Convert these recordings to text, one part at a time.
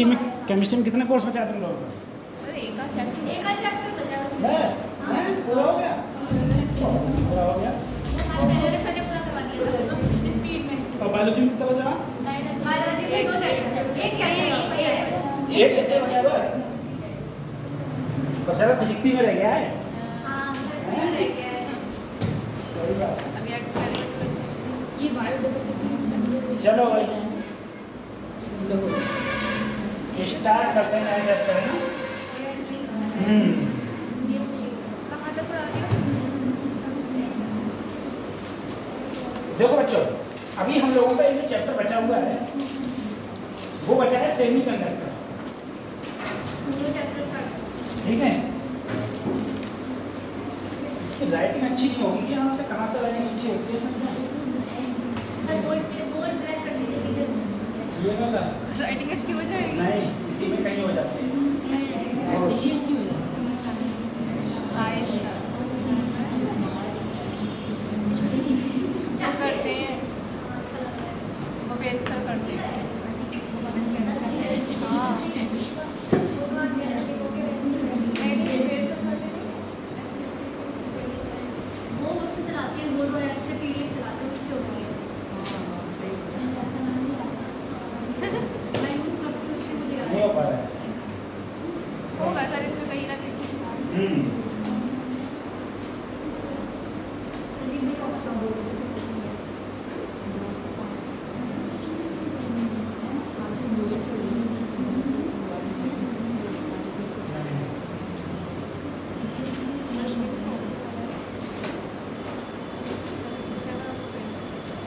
Chemistry में कितने course बचा तुम लोगों का? सर एक चैप्टर बचा उसमें। हां पूरा हो गया। पूरा हो गया। सर ने पूरा करवा दिया था स्पीड में। और बायोलॉजी में कितना बचा? बायोलॉजी में 2 चैप्टर, एक चैप्टर बचा बस। सबसे ज्यादा फिजिक्स में रह गया है। हां फिजिक्स में रह गया है। सही बात। अभी एक्सपेरिमेंट ये बायोडाइवर्सिटी चलो भाई स्टार्ट करते हैं नया चैप्टर है ना। कहां तक पढ़ा दिया? देखो बच्चों, अभी हम लोगों का जो चैप्टर बचा हुआ है वो बचा है सेमीकंडक्टर। New chapter start. ठीक है, इसकी राइटिंग अच्छी नहीं होगी कि यहाँ से कहाँ से राइटिंग अच्छी होती है? सर बोर्ड ब्लैक कर दीजिए पीछे से। ये वाला राइटिंग अच्छी हो जाएगी। नहीं, इसी में कहीं हो जाती है। क्या करते हैं वो भी अच्छा करते हैं। हाँ वो उससे चलाती है गोल्डो ऐप से पीडीएफ चलाते हैं उससे होती है। मैं यूज करती हूँ उससे मुझे नहीं हो पा रहा है। होगा सर इसमें कहीं ना कहीं।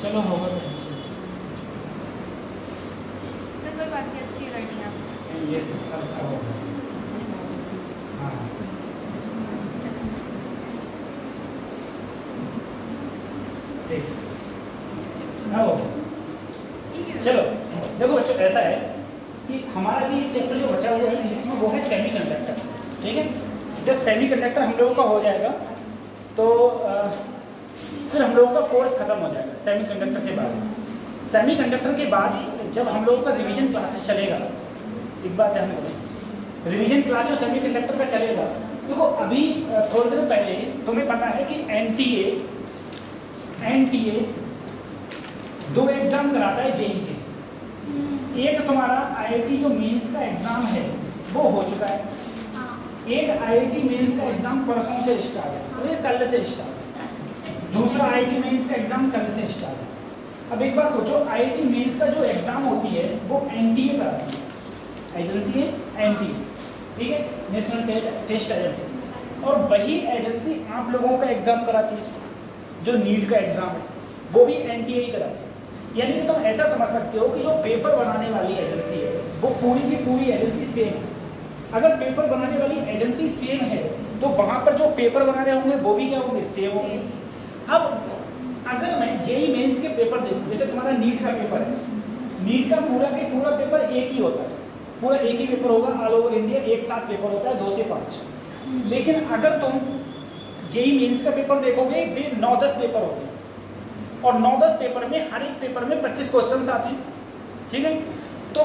चलो होगा तो कोई बात नहीं, अच्छी राइटिंग आप ये अब इसका होगा। हाँ ठीक हो गया। चलो देखो बच्चों, ऐसा है कि हमारा भी चैप्टर जो बचा हुआ है फिजिक्स में वो है सेमीकंडक्टर। ठीक है, जब सेमीकंडक्टर हम लोगों का हो जाएगा तो फिर हम लोगों का कोर्स खत्म हो जाएगा। सेमीकंडक्टर के बाद सेमीकंडक्टर के बाद जब हम लोगों का रिवीजन क्लासेस चलेगा, एक बात ध्यान रखो, रिवीजन क्लास जो सेमीकंडक्टर का चलेगा, देखो अभी थोड़े दिन पहले तुम्हें पता है कि एनटीए 2 एग्जाम कराता है जेईई के। एक तुम्हारा आईआईटी जो मेंस का एग्जाम है वो हो चुका है, एक आईआईटी मेंस का एग्जाम परसों से स्टार्ट है और ये कल से स्टार्ट है। दूसरा आईआईटी मेंस का एग्जाम कल से स्टार्ट है। अब एक बात सोचो, आईआईटी मेंस का जो एग्जाम होती है वो एनटीए कराती है, एजेंसी है एनटीए, ठीक है, नेशनल टेस्ट एजेंसी। और वही एजेंसी आप लोगों का एग्जाम कराती है, जो नीट का एग्जाम है वो भी एनटीए ही कराती है। यानी कि तुम ऐसा समझ सकते हो कि जो पेपर बनाने वाली एजेंसी है वो पूरी की पूरी एजेंसी सेम है। अगर पेपर बनाने वाली एजेंसी सेम है तो वहाँ पर जो पेपर बना रहे होंगे वो भी क्या होंगे, सेम होंगे। अब अगर मैं जेईई मेंस के पेपर देखूं, जैसे तुम्हारा नीट का पेपर है, नीट का पूरा पेपर एक ही होता है, पूरा एक ही पेपर होगा ऑल ओवर इंडिया, एक साथ पेपर होता है 2 से 5। लेकिन अगर तुम जेईई मेंस का पेपर देखोगे वे 9-10 पेपर होंगे और 9-10 पेपर में हर एक पेपर में 25 क्वेश्चन आते हैं। ठीक है, तो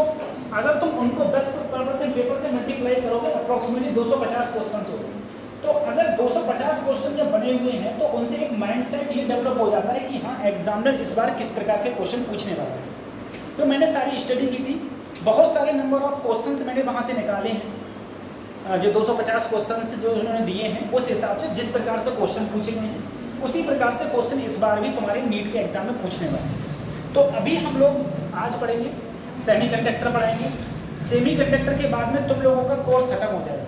अगर तुम उनको 10% पेपर से मल्टीप्लाई करोगे अप्रोक्सीमेटली 250 क्वेश्चन होंगे। तो अगर 250 क्वेश्चन जब बने हुए हैं तो उनसे एक माइंडसेट ये डेवलप हो जाता है कि हाँ एग्जामिनर इस बार किस प्रकार के क्वेश्चन पूछने वाला है। तो मैंने सारी स्टडी की थी, बहुत सारे नंबर ऑफ क्वेश्चंस मैंने वहाँ से निकाले हैं, जो 250 क्वेश्चंस जो उन्होंने दिए हैं उस हिसाब से जिस प्रकार से क्वेश्चन पूछे गए हैं उसी प्रकार से क्वेश्चन इस बार भी तुम्हारे नीट के एग्जाम में पूछने वाले हैं। तो अभी हम लोग आज पढ़ेंगे सेमीकंडक्टर पढ़ाएंगे। सेमीकंडक्टर के बाद में तुम लोगों का कोर्स खत्म हो जाएगा।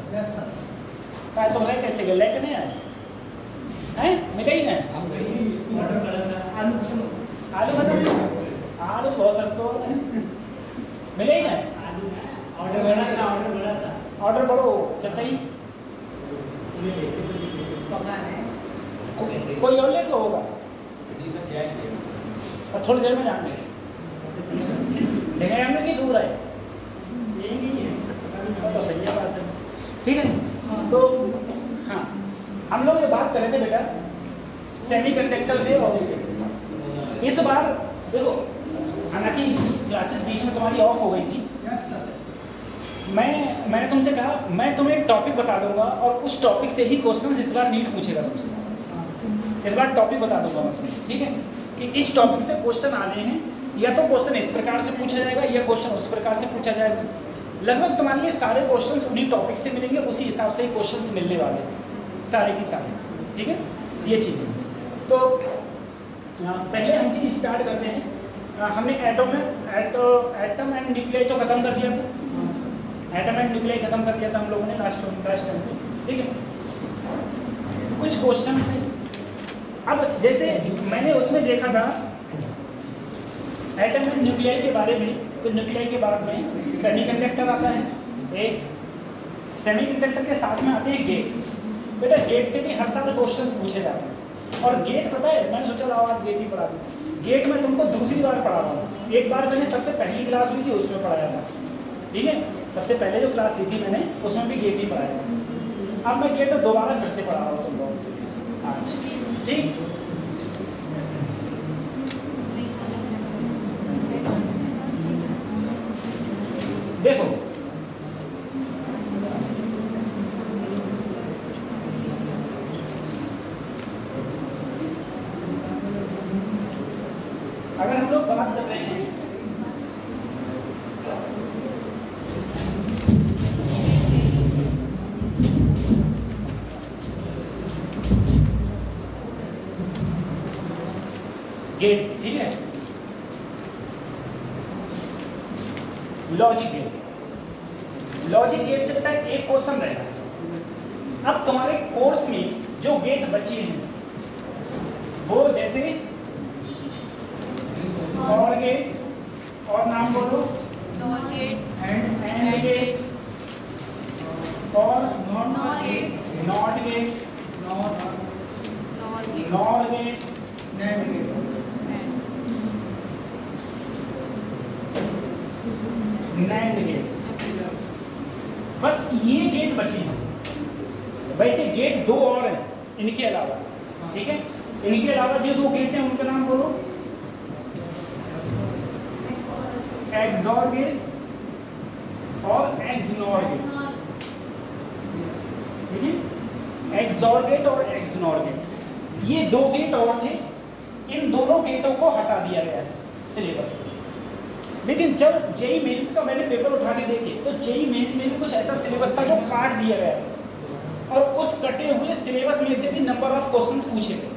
क्या तुम रहे कैसे गए, लेके नहीं आए हैं? मिले ही नहीं आलू मतलब आलू बहुत सस्ता मिले ही नहीं। ऑर्डर बढ़ो चटाई कोई और ले तो होगा और थोड़ी देर में जाएंगे लेकिन हमने की दूर है तो सही है बात है। ठीक है, तो हाँ हम लोग ये बात कर रहे थे बेटा सेमीकंडक्टर से और उससे। इस बार देखो हालांकि क्लासेस बीच में तुम्हारी ऑफ हो गई थी मैंने तुमसे कहा मैं तुम्हें एक टॉपिक बता दूंगा और उस टॉपिक से ही क्वेश्चन इस बार नीट पूछेगा तुमसे। इस बार टॉपिक बता दूंगा मैं तुम्हें, ठीक है, कि इस टॉपिक से क्वेश्चन आने हैं, या तो क्वेश्चन इस प्रकार से पूछा जाएगा या क्वेश्चन उस प्रकार से पूछा जाएगा। लगभग तुम्हारे लिए सारे क्वेश्चन उन्हीं टॉपिक से मिलेंगे, उसी हिसाब से ही क्वेश्चन मिलने वाले हैं सारे की सारे, ठीक है, ये चीज़ें। तो पहले हम चीज़ स्टार्ट करते हैं। हमने एटम एंड न्यूक्लियाई तो खत्म कर दिया था, एटम एंड न्यूक्लियाई खत्म कर दिया था हम लोगों ने लास्ट टाइम में, ठीक है। कुछ क्वेश्चन हैं, अब जैसे मैंने उसमें देखा था एटम एंड न्यूक्लियाई के बारे में, तो न्यूक्लियाई के बाद में सेमीकंडक्टर आता है, एक सेमीकंडक्टर के साथ में आते हैं गेट। बेटा गेट से भी हर साल क्वेश्चंस पूछे जाते हैं, और गेट पता है, मैंने सोचा लाओ आज गेट ही पढ़ा दूँ। गेट में तुमको दूसरी बार पढ़ा रहा हूँ, एक बार मैंने सबसे पहली क्लास हुई थी उसमें पढ़ाया था, ठीक है, सबसे पहले जो क्लास ली थी मैंने उसमें भी गेट ही पढ़ाया था। अब मैं गेट दोबारा फिर से पढ़ा रहा हूँ तुम लोगों आज, ठीक। देखो अगर हम लोग बात कर रहे हैं गेट, ठीक है, लॉजिक गेट। लॉजिक गेट से बेटा एक क्वेश्चन रहेगा। अब तुम्हारे कोर्स में जो गेट बचे हैं वो जैसे और गेट, और नाम बोलो, नॉर गेट, एंड गेट, और NOR gate, NOT gate, NOR gate, NOR gate, NAND gate, NAND gate. बस ये गेट बचे हैं। वैसे गेट दो और हैं इनके अलावा, ठीक है, इनके अलावा जो दो गेट हैं उनका नाम बोलो, एक्सॉर गेट और एक्सनॉर गेट, ठीक है, एक्सॉर गेट और एक्सनॉर गेट, ये दो गेट और थे। इन दोनों गेटों को हटा दिया गया है सिलेबस से। लेकिन जब जेई मेंस का मैंने पेपर उठा के देखे तो जेई मेंस में भी कुछ ऐसा सिलेबस था जो काट दिया गया है, और उस कटे हुए सिलेबस में से भी नंबर ऑफ क्वेश्चंस पूछे गए,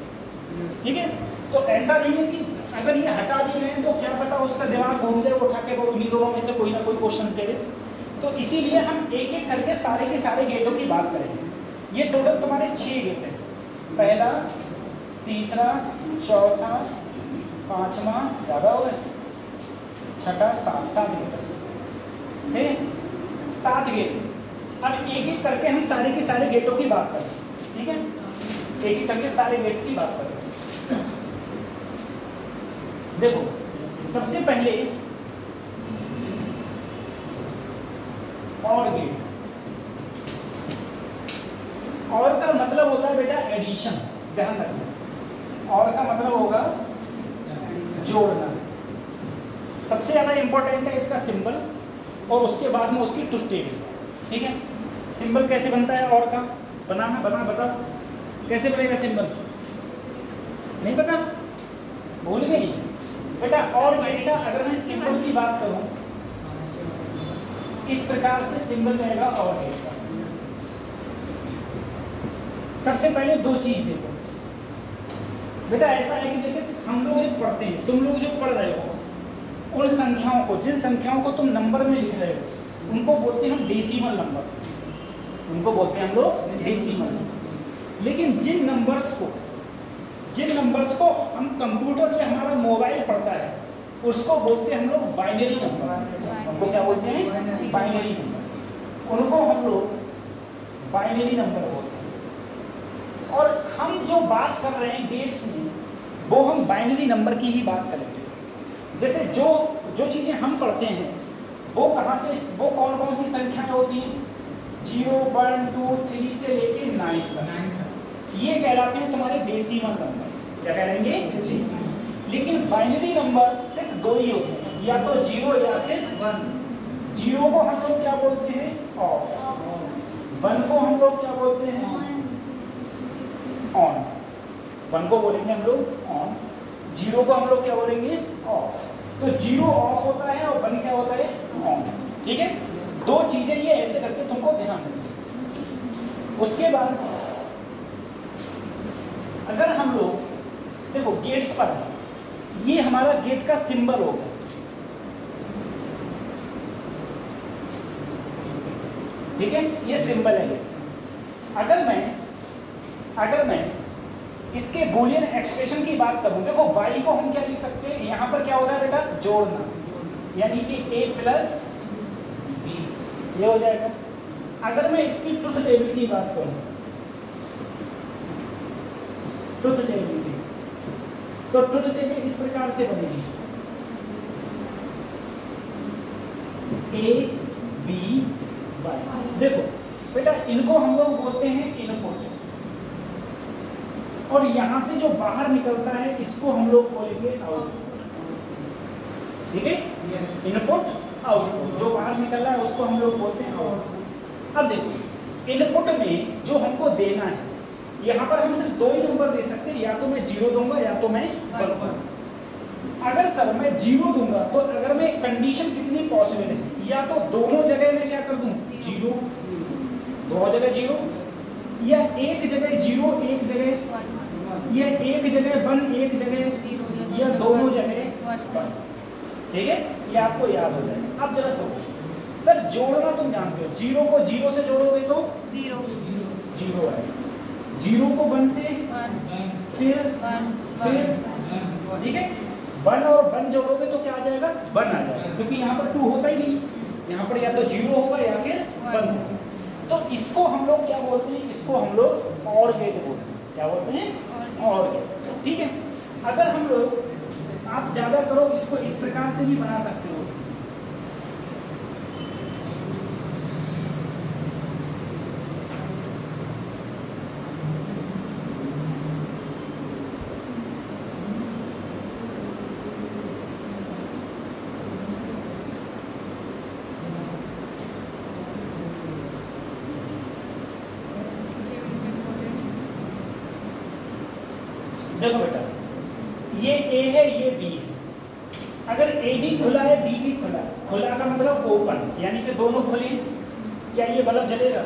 ठीक है। तो ऐसा नहीं है कि अगर ये हटा दिए गए तो क्या पता उसका दिमाग घूम जाए, उठा के वो उन्हीं दोनों में से कोई ना कोई क्वेश्चंस दे दे। तो इसीलिए हम एक एक करके सारे के सारे गेटों की बात करेंगे। ये टोटल तुम्हारे 6 गेट हैं, पहला, तीसरा, चौथा, पांचवा, ज़्यादा हो गए, छठा, 7 गेट, ठीक है, 7 गेट। अब एक एक करके हम सारे के सारे गेटों की बात करें, ठीक है, एक एक करके सारे गेट्स की बात करें। देखो सबसे पहले और गेट, और का मतलब होता है बेटा एडिशन, ध्यान रखना, और का मतलब होगा जोड़ना। सबसे ज़्यादा इंपॉर्टेंट है इसका सिंबल, और उसके बाद में उसकी ट्रुथ टेबल, ठीक है। सिंबल कैसे बनता है और का, बनाना बताओ कैसे बनेगा सिंबल, नहीं पता, भूल गई बेटा। और बेटा अगर मैं सिंबल की बात करूं, इस प्रकार से सिंबल रहेगा और गेट का। सबसे पहले दो चीज देखो बेटा, ऐसा है कि जैसे हम लोग जो पढ़ते हैं, तुम लोग जो पढ़ रहे हो, उन संख्याओं को, जिन संख्याओं को तुम नंबर में लिख रहे हो उनको बोलते हैं हम डेसिमल नंबर, उनको बोलते हैं हम लोग डेसिमल नंबर। लेकिन जिन नंबर्स को हम कंप्यूटर में हमारा मोबाइल पढ़ता है उसको बोलते हैं हम लोग बाइनरी नंबर। उनको क्या बोलते हैं? Binary number. उनको हम लोग बाइनरी नंबर बोलते हैं। और हम जो बात कर रहे हैं डेट्स में, वो हम बाइनरी नंबर की ही बात करेंगे। जैसे जो चीज़ें हम पढ़ते हैं वो कहाँ से, वो कौन कौन सी संख्याएं होती हैं? 0, 1, 2, 3 से लेके 9 तक, ये कहलाते हैं तुम्हारे डेसिमल नंबर। क्या कहेंगे? लेकिन बाइनरी नंबर सिर्फ दो ही होते हैं, या तो 0 या फिर 1। 0 को हम लोग क्या बोलते हैं? बोलते हैं? ऑन। 1 को बोलेंगे हम लोग ऑन, 0 को हम लोग क्या बोलेंगे? ऑफ। तो 0 ऑफ होता है और 1 क्या होता है? ऑन। ठीक है, 2 चीजें ये ऐसे करके तुमको ध्यान रखनी। उसके बाद अगर हम लोग देखो गेट्स पर है, ये हमारा गेट का सिंबल होगा। ठीक है, ये सिंबल है। अगर मैं इसके बूलियन एक्सप्रेशन की बात करूं, देखो y को हम क्या लिख सकते हैं? यहाँ पर क्या होता है बेटा? जोड़ना, यानी कि a प्लस b, ये हो जाएगा। अगर मैं इसकी ट्रुथ टेबल की बात करूं, ट्रुथ टेबल की, तो ट्रुथ टेबल इस प्रकार से बनेगी, a b y। देखो बेटा, इनको हम लोग बोलते हैं इनपुट, और यहां से जो बाहर निकलता है इसको हम लोग बोलेंगे आउटपुट। ठीक है, इनपुट आउटपुट, जो बाहर निकल रहा है उसको हम लोग बोलते हैं आउटपुट। अब देखो इनपुट में जो हमको देना है, यहाँ पर हम सिर्फ 2 ही नंबर दे सकते हैं, या तो मैं 0 दूंगा या तो मैं 1 दूंगा। अगर सर मैं 0 दूंगा तो अगर मैं कंडीशन कितनी पॉसिबल है? या तो दोनों जगह मैं क्या कर दूं? 0, दोनों जगह 0, या एक जगह 0 एक जगह, या एक जगह 1 एक जगह, या दोनों जगह 1। ठीक है, ये आपको याद हो जाए। अब जरा सोचो, सर जोड़ना तुम जानते हो, 0 को 0 से जोड़ोगे तो 0 है, 0 को 1 से 1, फिर 1। ठीक है, 1 और 1 जोड़ोगे तो क्या आ जाएगा? 1 आ जाएगा, क्योंकि यहाँ पर 2 होता ही नहीं, यहाँ पर या तो 0 होगा या फिर 1 होगा। तो इसको हम लोग क्या बोलते हैं? इसको हम लोग और गेट बोलते हैं। क्या बोलते हैं? और गेट। ठीक है, अगर हम लोग, आप ज्यादा करो इसको इस प्रकार से भी बना सकते हो। देखो बेटा, ये A है, ये B है। अगर A भी खुला है, B भी खुला है, खुला का मतलब ओपन, यानी कि दोनों खुले, क्या ये बल्ब जलेगा?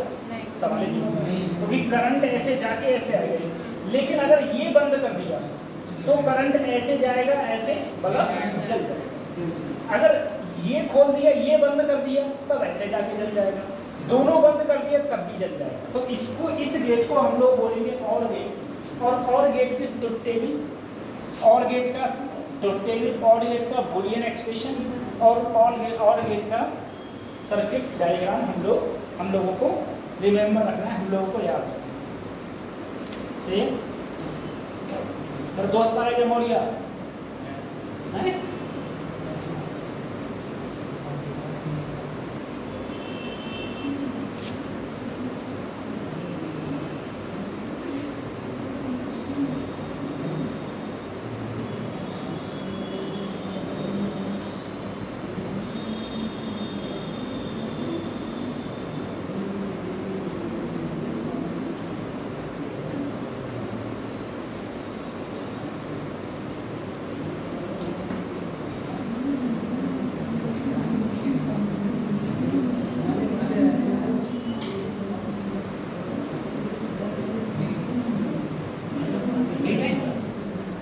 सवाल ही नहीं, क्योंकि करंट ऐसे जाके ऐसे आएगा। लेकिन अगर ये बंद कर दिया तो करंट ऐसे जाएगा, ऐसे बल्ब जल जाएगा। अगर ये खोल दिया, ये बंद कर दिया, तब ऐसे जाके जल जाएगा। दोनों बंद कर दिया तब भी जल जाएगा। तो इसको, इस गेट को हम लोग बोलेंगे और गेट। और गेट की ट्रुथ टेबल, और गेट का ट्रुथ टेबल, और गेट का बूलियन एक्सप्रेशन, और गेट का सर्किट डायग्राम हम लोगों को रिमेम्बर रखना है, हम लोगों को याद रखना है। सही है? फिर दोस्त आ गए मोरिया है?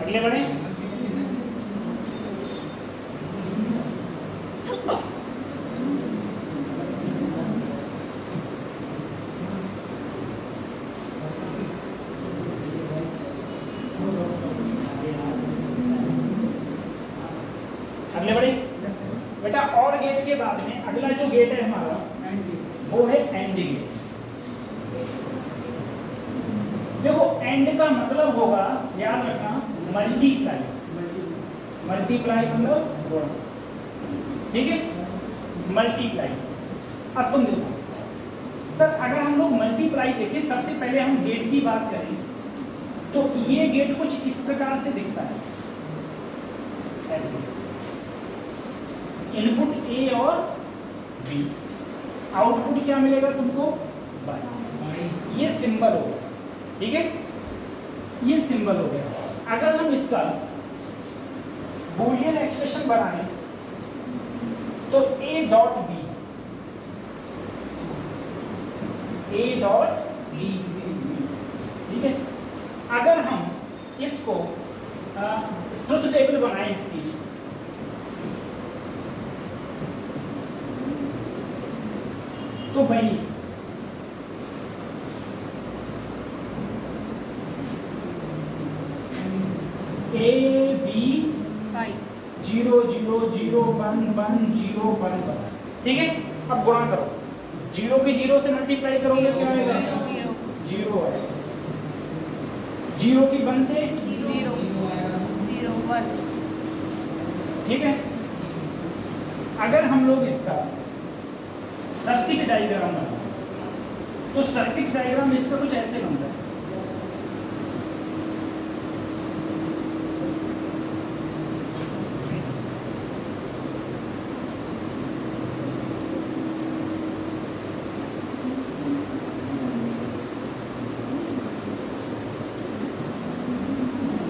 अगले बढ़े। अगले बढ़े बेटा। और गेट के बाद में अगला जो गेट है हमारा वो है एंड गेट। देखो एंड का मतलब होगा, याद रखना, मल्टीप्लाई। मल्टीप्लाई मतलब गुणा, ठीक है, मल्टीप्लाई। अब तुम देखो सर, अगर हम लोग मल्टीप्लाई देखें, सबसे पहले हम गेट की बात करें तो ये गेट कुछ इस प्रकार से दिखता है, ऐसे। इनपुट ए और बी, आउटपुट क्या मिलेगा तुमको? बाई। ये सिंबल हो गया, ठीक है, ये सिंबल हो गया। अगर हम इसका बूलियन एक्सप्रेशन बनाएं तो a dot B, a dot B, ठीक है। अगर हम इसको ट्रुथ टेबल बनाएं इसकी, तो भाई A B 0 0 0 1 1 0 1 1, ठीक है। अब गुणा करो, 0 की 0 से मल्टीप्लाई करोगे क्या आएगा? 0 है। 0 की 1 से 0 0 1, ठीक है। अगर हम लोग इसका सर्किट डायग्राम बनाए तो सर्किट डायग्राम इसका कुछ ऐसे बनता है।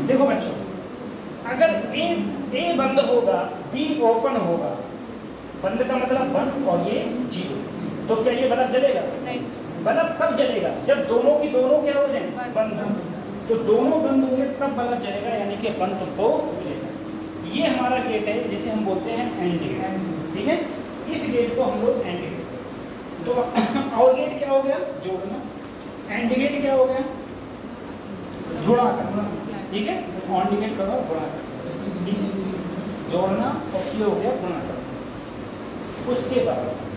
देखो बच्चों, अगर ए बंद होगा, बी ओपन होगा, बंद का मतलब 1 और ये 0, तो क्या ये बल्ब जलेगा? नहीं। बल्ब कब जलेगा? जब दोनों की दोनों क्या हो जाए? बंद। तो दोनों बंद होंगे तब बल्ब जलेगा, यानी कि बंद को मिलेगा। ये हमारा गेट है जिसे हम बोलते हैं एंड गेट, ठीक है। इस गेट को हम लोग एंड गेट, तो और गेट क्या हो गया? जोड़ना। एंड गेट क्या हो गया? गुणा करना, ठीक है। ऑन गेट करो, गुणा करना, जोड़ना, और ये हो गया गुणा करना। उसके बाद हो गया।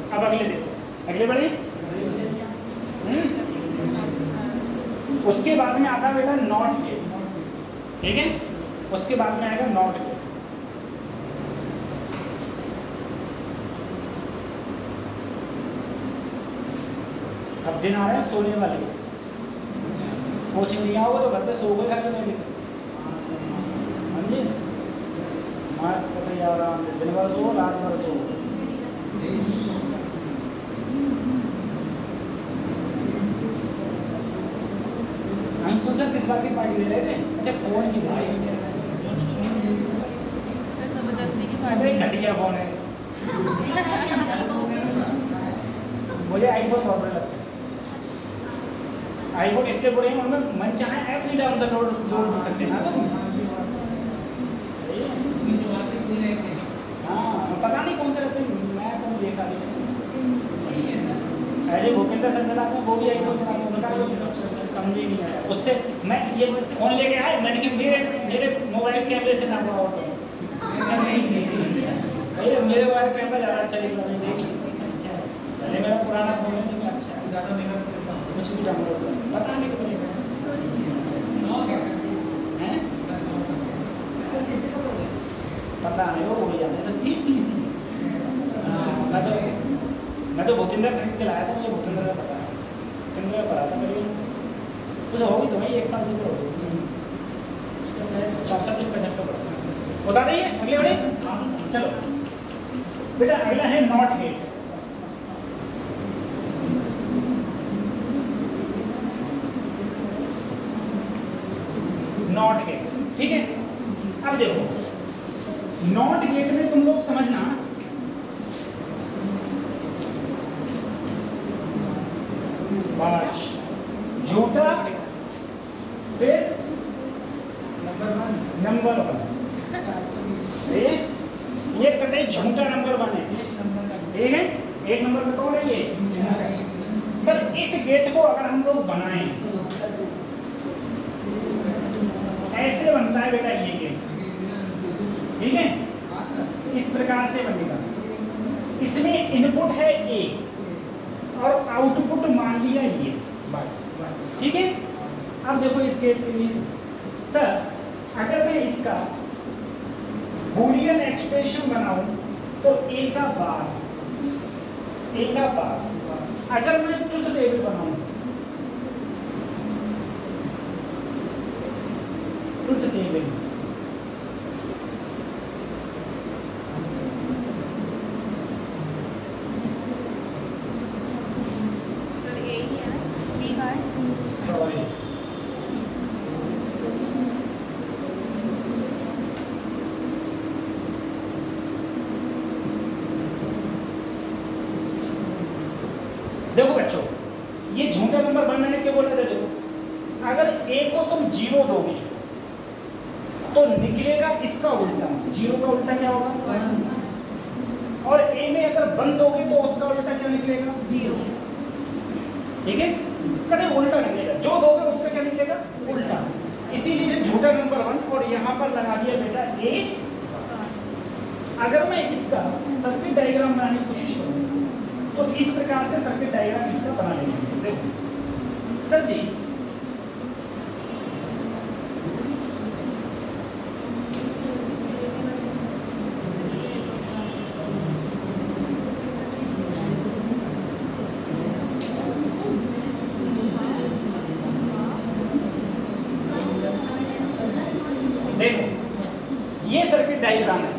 अब अगले देखो, अगले बढ़े। उसके बाद में आता है बेटा नॉट गेट, ठीक है। उसके बाद में आएगा नॉट गेट। अब दिन आ रहे हैं सोने वाले, कोचिंग नहीं आओगे तो घर पे सो गए खाली नहीं, समझे? मस्त पता यार, दिन भर सो, रात भर सो। हम सोचा किस बात की पार्टी दे रहे थे? अच्छा, फोन की जबरदस्ती की पार्टी। घटिया फोन है, मुझे आईफोन प्रॉब्लम लगता है। आईफोन इसलिए बोल रही हूँ, उनमें मन चाहे ऐप नहीं डाउन से लोड कर सकते ना तुम। हाँ, पता नहीं कौन से रहते हैं, मैं कभी देखा नहीं। ऐसे भूपेंद्र सर चलाते हैं, वो भी आईफोन चलाते हैं, उनका भी समझ ही नहीं आता। उससे मैं ये फोन लेके आया, मैंने कि मेरे मोबाइल कैमरे से ना हुआ होता है, मेरे मोबाइल कैमरा ज़्यादा अच्छा निकला, मैं देख ली। अरे मेरा पुराना फोन है, नहीं अच्छा कुछ भी डाउनलोड पता नहीं कितने हैं, पता नहीं, वो भूल जाते सब चीज़। मैं तो भूपेंद्र खरीद के लाया था, मुझे भूपेंद्र का पता है, भूपेंद्र का पता था मेरी कुछ होगी तो भाई 1 साल से तो होगी, उसका शायद 64% का पड़ा। बता रही है अगले बड़े। चलो बेटा, अगला है नॉट गेट। नॉट गेट, ठीक है। अब देखो, नॉट गेट में तुम लोग समझना, झूठा, फिर नंबर 1, ये कतई झूठा नंबर 1 है, ठीक है। 1 नंबर पे कौन है? ये सर। इस गेट को अगर हम लोग बनाएं, ऐसे बनता है बेटा ये गेट, ठीक है। इस प्रकार से बनेगा। इसमें इनपुट है A और आउटपुट मान लिया ये, ठीक है। अब देखो इस गेट के लिए सर, अगर मैं इसका बूलियन एक्सप्रेशन बनाऊं तो a का बार, अगर मैं ट्रुथ टेबल बनाऊं, ट्रुथ टेबल सर ए ही है, बी का है। सॉरी देखो बच्चों, ये झूठा नंबर वन मैंने क्यों बोला था? देखो अगर a को तुम 0 दोगे तो निकलेगा इसका उल्टा, 0 का उल्टा क्या होगा? और a में अगर 1 दोगे तो उसका उल्टा क्या निकलेगा? 0। ठीक है, कभी उल्टा निकलेगा, जो दोगे उसका क्या निकलेगा? उल्टा। इसीलिए झूठा नंबर 1 और यहाँ पर लगा दिया बेटा a। अगर मैं इसका सर्किट डायग्राम बनाने की कोशिश करूँ तो इस प्रकार से सर्किट डायग्राम इसका बना लेंगे। देखो सर जी, देखो ये सर्किट डायग्राम है।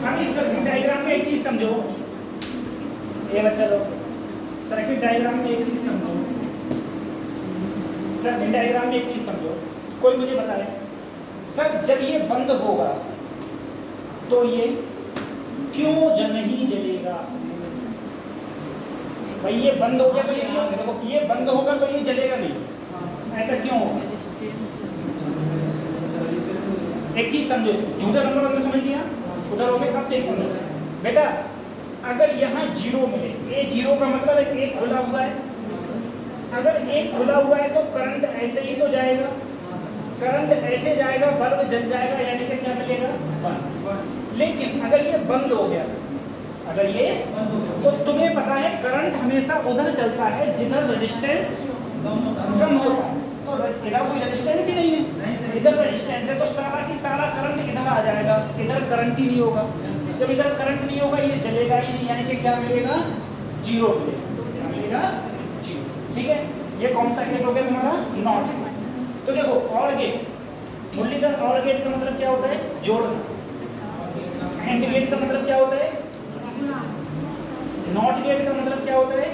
अब इस सर्किट डायग्राम में एक चीज समझो, ये बच्चा लोग सर्किट डायग्राम में एक चीज समझो, सर्किट डायग्राम में एक चीज समझो। कोई मुझे बताए सर, जब ये बंद होगा तो ये क्यों नहीं जलेगा? भाई ये बंद हो गया तो ये क्यों? देखो ये बंद होगा तो ये जलेगा नहीं, ऐसा क्यों होगा? एक चीज समझो, झूठा नंबर हमने समझ लिया, उधर हो गया। अब चीज समझो बेटा, अगर यहाँ 0 मिले, ए 0 का मतलब है एक खुला हुआ है। अगर एक खुला हुआ है तो करंट ऐसे ही तो जाएगा, करंट ऐसे जाएगा, बल्ब जल जाएगा, यानी कि क्या मिलेगा? 1। लेकिन अगर ये बंद हो गया, अगर ये तो तुम्हें पता है करंट हमेशा उधर चलता है जिधर रेजिस्टेंस कम होता है। तो इधर कोई रेजिस्टेंस ही नहीं है, इधर रेजिस्टेंस है, तो सारा की सारा करंट इधर आ जाएगा, इधर करंट ही नहीं होगा। जब इधर करंट नहीं होगा ये चलेगा ही नहीं, यानी कि क्या मिलेगा? 0 मिलेगा। क्या मिलेगा? 0। ठीक है, ये कौन सा गेट हो गया तुम्हारा? नॉट। तो देखो और गेट, मुरलीधर, और गेट का मतलब क्या होता है? जोड़ना। एंड गेट का मतलब क्या होता है? नॉट गेट का मतलब क्या होता है?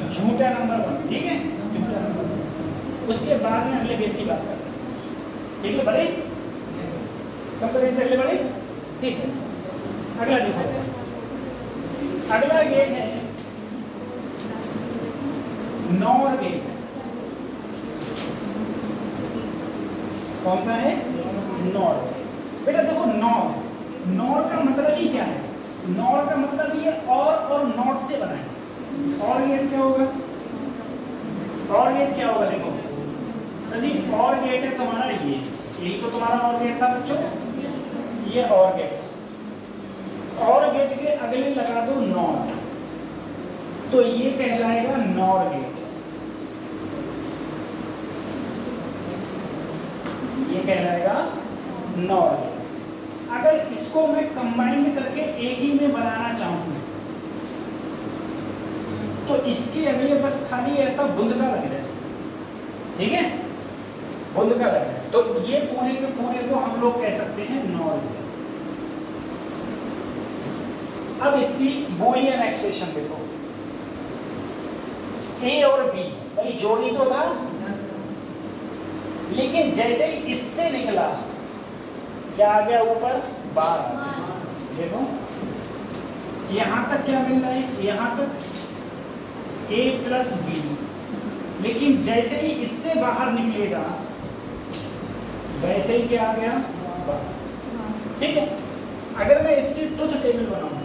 झूठा नंबर 1। ठीक है, झूठा नंबर 1। उसके बाद में अगले गेट की बात करते हैं। ठीक है बड़े, कब करें से अगले बड़े? ठीक है, अगला देखो, अगला गेट है नॉर गेट। कौन सा है? नॉर। बेटा देखो नॉर, नॉर का मतलब ही क्या है? नॉर का मतलब ये और नॉट से बना है। और गेट क्या होगा? और गेट क्या होगा? देखो सर जी, और गेट है तुम्हारा ये, यही तो तुम्हारा और गेट था बच्चों, ये और गेट। और गेट के अगले लगा दो नॉट, तो ये कहलाएगा नॉर गेट। ये कहलाएगा नॉर गेट। अगर इसको मैं कंबाइंड करके एक ही में बनाना चाहूँ तो इसके अगले बस खाली ऐसा बूंद का लग जाए। ठीक है, बूंद का लग जाए, तो ये पूरे के पूरे को हम लोग कह सकते हैं नॉर गेट। अब इसकी बूलियन एक्सप्रेशन देखो, ए और बी, भाई जोड़ी तो था, लेकिन जैसे ही इससे निकला क्या आ गया ऊपर? 12। देखो यहां तक क्या मिल रहा है? यहां तक a प्लस बी, लेकिन जैसे ही इससे बाहर निकलेगा वैसे ही क्या आ गया? 12। ठीक है, अगर मैं इसकी ट्रुथ टेबल बनाऊं,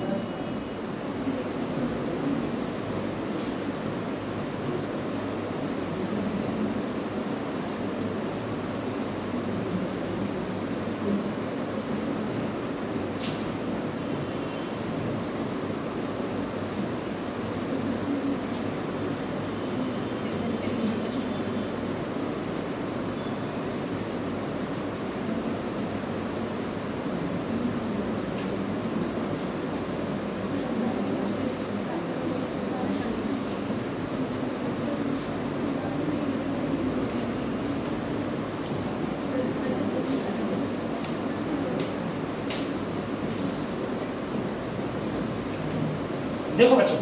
देखो बच्चों,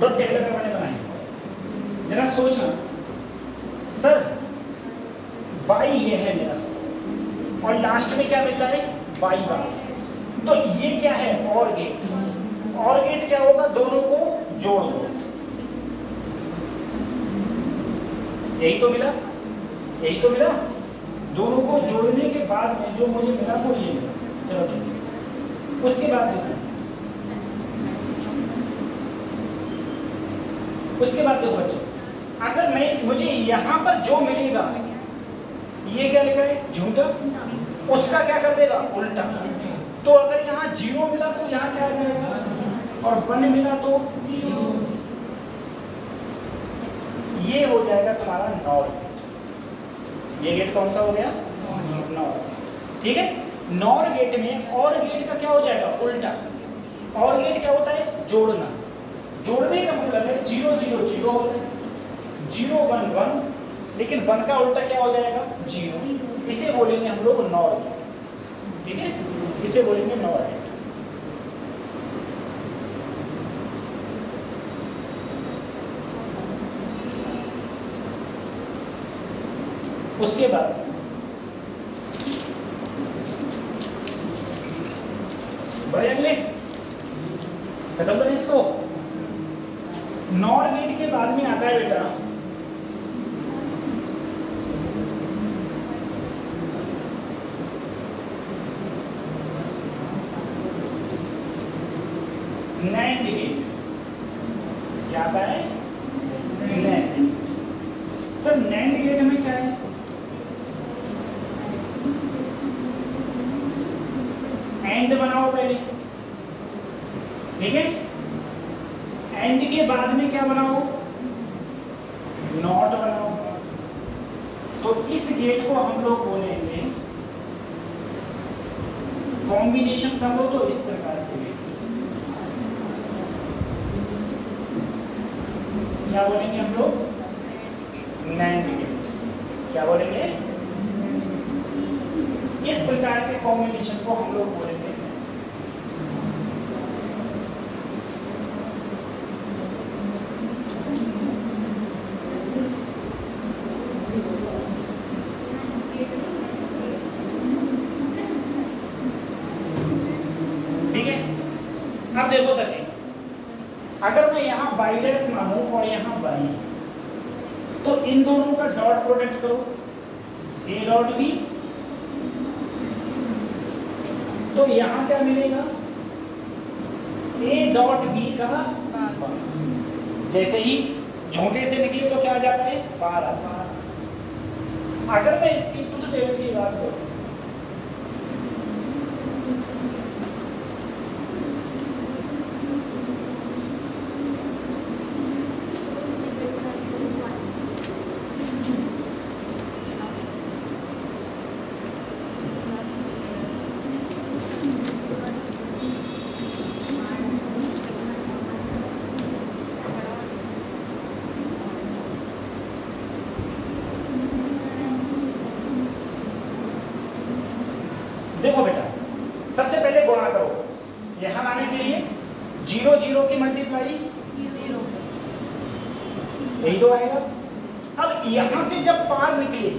डॉट टेबल मैंने बनाई, जरा सोचना सर y ये है मेरा और लास्ट में क्या मिल रहा है y बार, तो ये क्या है और गेट। और गेट क्या होगा, दोनों को जोड़ दो, यही तो मिला, यही तो मिला। दोनों को जोड़ने के बाद में जो मुझे मिला वो ये मिला। चलो ठीक है, उसके बाद देखो, उसके बाद देखो बच्चों, अगर मुझे यहाँ पर जो मिलेगा ये क्या लिखा है झूठा, उसका क्या कर देगा उल्टा। तो अगर यहाँ 0 मिला तो यहाँ क्या आ जाएगा, और 1 मिला तो ये हो जाएगा तुम्हारा नॉर गेट। ये गेट कौन सा हो गया, नॉर। ठीक है, नॉर गेट में और गेट का क्या हो जाएगा उल्टा। और गेट क्या होता है जोड़ना, जोड़ने का मतलब है 0 0 0 होता है, 0 1 1, लेकिन 1 का उल्टा क्या हो जाएगा 0। इसे बोलेंगे हम लोग नॉर गेट। ठीक है, इसे बोलेंगे नॉर गेट। उसके बाद बड़े अगले खत्म करें इसको। नॉर गेट के बाद में आता है बेटा नैंड गेट। क्या आता है नैंड। सर नैंड गेट में क्या है, एंड बनाओ पहले, ठीक है। एंड के बाद में क्या बनाओ, नॉट बनाओ। तो इस गेट को हम लोग बोलेंगे कॉम्बिनेशन कर लो तो इस प्रकार के गेट क्या बोलेंगे हम लोग, नैंड गेट। क्या बोलेंगे, इस प्रकार के कॉम्बिनेशन को हम लोग बोलेंगे। ठीक है, अब देखो सर जी, अगर मैं यहाँ बाई डैश मानूं और यहाँ बाई, तो इन दोनों का डॉट प्रोडक्ट करो, ए डॉट बी, तो यहाँ क्या मिलेगा ए डॉट बी का जैसे ही झूठे से निकले तो क्या आ जाता है बाहर आता है। अगर मैं इसकी ट्रुथ टेबल की बात करूं, देखो बेटा, सबसे पहले गुणा करो, यहां लाने के लिए 0 0 की मल्टीप्लाई 0, यही तो आएगा। अब यहां से जब पार निकले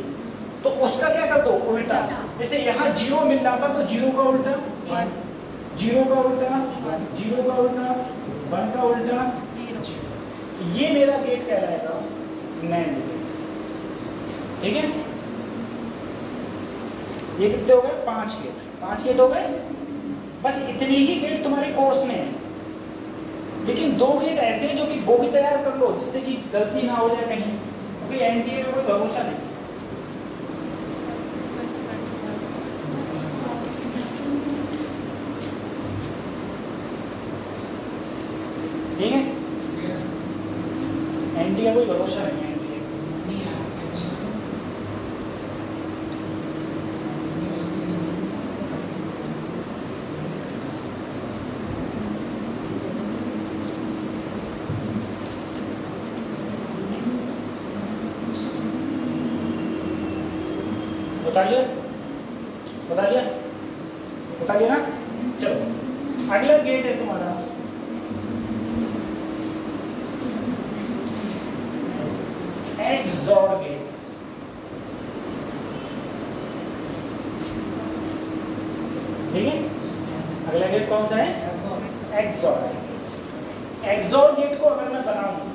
तो उसका क्या कर दो उल्टा। जैसे यहां 0 मिल रहा था तो 0 का उल्टा 1, 0 का उल्टा 0 का उल्टा 1 का उल्टा 0। ये मेरा गेट कहलाएगा नैंड गेट। ठीक है, ये कितने हो गए 5 गेट, 5 गेट हो गए। बस इतने ही गेट तुम्हारे कोर्स में है, लेकिन 2 गेट ऐसे जो कि वो भी तैयार कर लो जिससे कि गलती ना हो जाए कहीं, क्योंकि एनटीए में कोई भरोसा नहीं। ठीक है, एनटीए कोई भरोसा नहीं है। बता लिया, बता लिया, बता लिया ना। चलो अगला गेट है तुम्हारा एक्सॉर गेट। ठीक है, अगला गेट कौन सा है? एक्सॉर। एक्सॉर गेट को अगर मैं बनाऊं